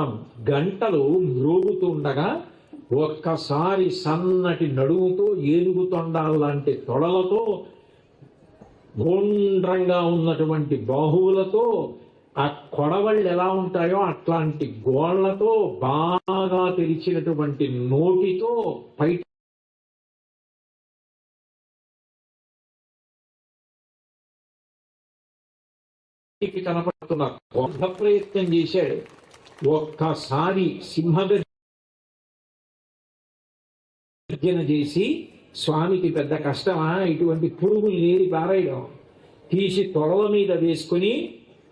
గంటలు మ్రోగుతుండగా ఒక్కసారి సన్నటి నడువుతో ఏనుగు తొండాలు లాంటి తొడలతో గుండ్రంగా ఉన్నటువంటి బాహువులతో ఆ కొడవళ్ళు ఎలా ఉంటాయో అట్లాంటి గోళ్లతో బాగా తెరిచినటువంటి నోటితో పైకి కనపడుతున్న కొంత ప్రయత్నం చేశాడు. ఒక్కసారి సింహగర్జన చేసి, స్వామికి పెద్ద కష్టమా ఇటువంటి పురుగులు నేరి పారేయడం, తీసి తొడల మీద వేసుకుని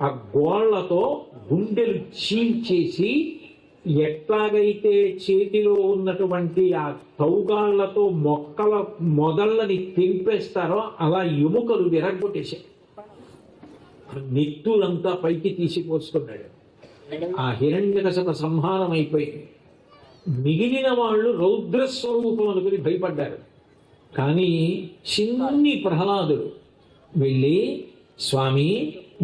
ఆ గోళ్లతో గుండెలు చీల్చేసి ఎట్లాగైతే చేతిలో ఉన్నటువంటి ఆ తౌగాళ్లతో మొక్కల మొదళ్ళని తెంపేస్తారో అలా ఎముకలు విరగ్గొట్టేశాడు. నెత్తులంతా పైకి తీసిపోసుకున్నాడు. ఆ హిరణ్యకశప సంహారం అయిపోయింది. మిగిలిన వాళ్ళు రౌద్రస్వరూపం అనుకుని భయపడ్డారు. కానీ చిన్ని ప్రహ్లాదుడు వెళ్ళి, స్వామి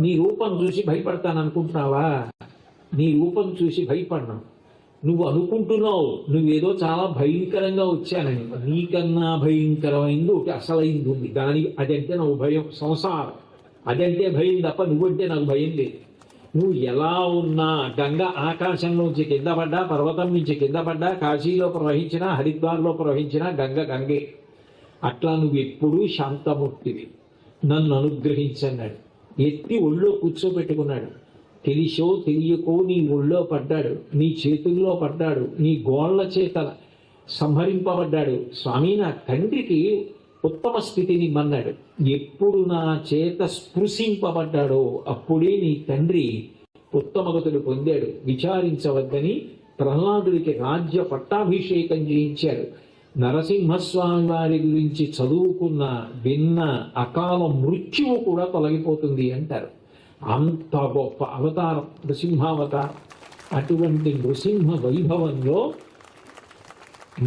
నీ రూపం చూసి భయపడతాననుకుంటున్నావా? నీ రూపం చూసి భయపడ్డావు. నువ్వు అనుకుంటున్నావు నువ్వేదో చాలా భయంకరంగా వచ్చానని. నీకన్నా భయంకరమైంది ఒకటి అసలైంది ఉంది. దానికి అదంటే నాకు భయం, సంసారం. అదంటే భయం తప్ప నువ్వంటే నాకు భయం లేదు. నువ్వు ఎలా ఉన్నా, గంగ ఆకాశంలోంచి కింద పడ్డా, పర్వతం నుంచి కింద పడ్డా, కాశీలో ప్రవహించినా, హరిద్వార్లో ప్రవహించినా గంగ గంగే. అట్లా నువ్వు ఎప్పుడూ శాంతమూర్తివి, నన్ను అనుగ్రహించన్నాడు. ఎత్తి ఒళ్ళో కూర్చోబెట్టుకున్నాడు. తెలిసో తెలియకో నీ ఒళ్ళో పడ్డాడు, నీ చేతుల్లో పడ్డాడు, నీ గోళ్ల చేత సంహరింపబడ్డాడు. స్వామి నా తండ్రికి ఉత్తమ స్థితిని ఇమ్మన్నాడు. ఎప్పుడు నా చేత స్పృశింపబడ్డాడో అప్పుడే నీ తండ్రి ఉత్తమగతులు పొందాడు. విచారించవద్దని ప్రహ్లాదుడికి రాజ్య పట్టాభిషేకం చేయించాడు. నరసింహస్వామి వారి గురించి చదువుకున్న విన్న అకాల మృత్యువు కూడా తొలగిపోతుంది అంటారు. అంత గొప్ప అవతారం నృసింహావతారం. అటువంటి నృసింహ వైభవంలో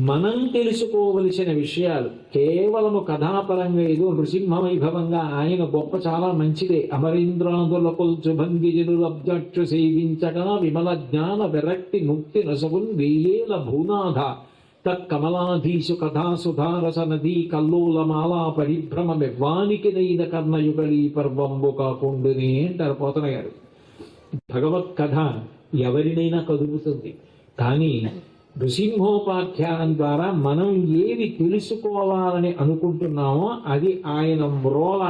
మనం తెలుసుకోవలసిన విషయాలు కేవలము కథాపరంగా ఏదో నృసింహ వైభవంగా ఆయన గొప్ప చాలా మంచిదే. అమరీంద్రాదుల కొల్చు భంగిజులు అబ్జక్షు సేవించగా విమల జ్ఞాన విరక్తి ముక్తి నసగున్ వేయేల భూనాథ తత్కమలాధీసు కథాసుధారస నదీ కల్లోలమాలా పరిభ్రమ మెవ్వానికి నైన కర్ణయుగళీ పర్వంబు కాకుండునే అంటారు పోతన గారు. భగవత్ కథ ఎవరినైనా కదుపుతుంది. కానీ నృసింహోపాఖ్యానం ద్వారా మనం ఏది తెలుసుకోవాలని అనుకుంటున్నామో అది ఆయన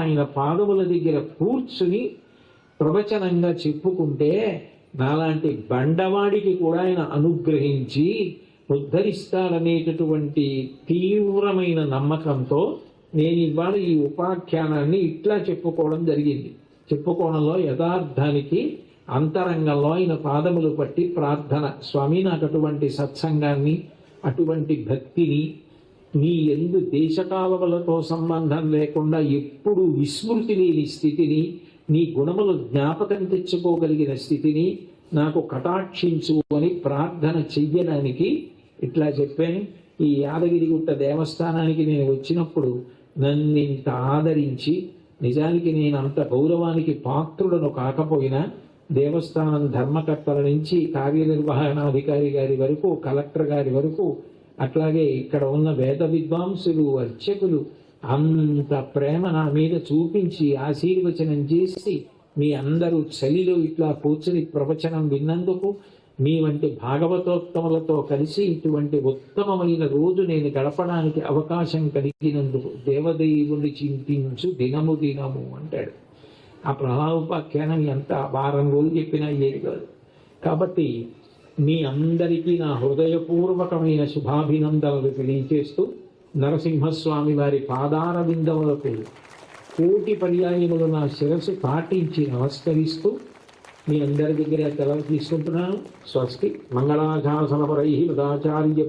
ఆయన పాదముల దగ్గర కూర్చుని ప్రవచనంగా చెప్పుకుంటే నాలాంటి బండవాడికి కూడా ఆయన అనుగ్రహించి ఉద్ధరిస్తాడనేటటువంటి తీవ్రమైన నమ్మకంతో నేను ఇవాళ ఈ ఉపాఖ్యానాన్ని ఇట్లా చెప్పుకోవడం జరిగింది. చెప్పుకోవడంలో యథార్థానికి అంతరంగంలో ఆయన పాదములు పట్టి ప్రార్థన, స్వామి నాకు అటువంటి సత్సంగాన్ని, అటువంటి భక్తిని, నీ యందు దేశకాలములతో సంబంధం లేకుండా ఎప్పుడు విస్మృతి లేని స్థితిని, నీ గుణములు జ్ఞాపకం తెచ్చుకోగలిగిన స్థితిని నాకు కటాక్షించు అని ప్రార్థన చెయ్యడానికి ఇట్లా చెప్పాను. ఈ యాదగిరిగుట్ట దేవస్థానానికి నేను వచ్చినప్పుడు నన్నింత ఆదరించి, నిజానికి నేను అంత గౌరవానికి పాత్రులను కాకపోయినా దేవస్థానం ధర్మకర్తల నుంచి కార్యనిర్వహణాధికారి గారి వరకు, కలెక్టర్ గారి వరకు, అట్లాగే ఇక్కడ ఉన్న వేద విద్వాంసులు, అర్చకులు అంత ప్రేమ నా మీద చూపించి ఆశీర్వచనం చేసి మీ అందరూ చలిలో ఇట్లా కూర్చుని ప్రవచనం విన్నందుకు, మీ వంటి భాగవతోత్తములతో కలిసి ఇటువంటి ఉత్తమమైన రోజు నేను గడపడానికి అవకాశం కలిగినందుకు దేవదేవుని చింతించు దినము దినము అంటాడు. ఆ ప్రహ్లాదోపాఖ్యానం ఎంత వారం రోజులు చెప్పినా ఏది కాదు. కాబట్టి మీ అందరికీ నా హృదయపూర్వకమైన శుభాభినందనలు తెలియజేస్తూ నరసింహస్వామి వారి పాదార విందములకు కోటి పర్యాయములు నా శిరస్సు పాటించి నమస్కరిస్తూ మీ అందరి దగ్గర సెలవు తీసుకుంటున్నాను. స్వస్తి. మంగళాశాసనపరై మదాచార్య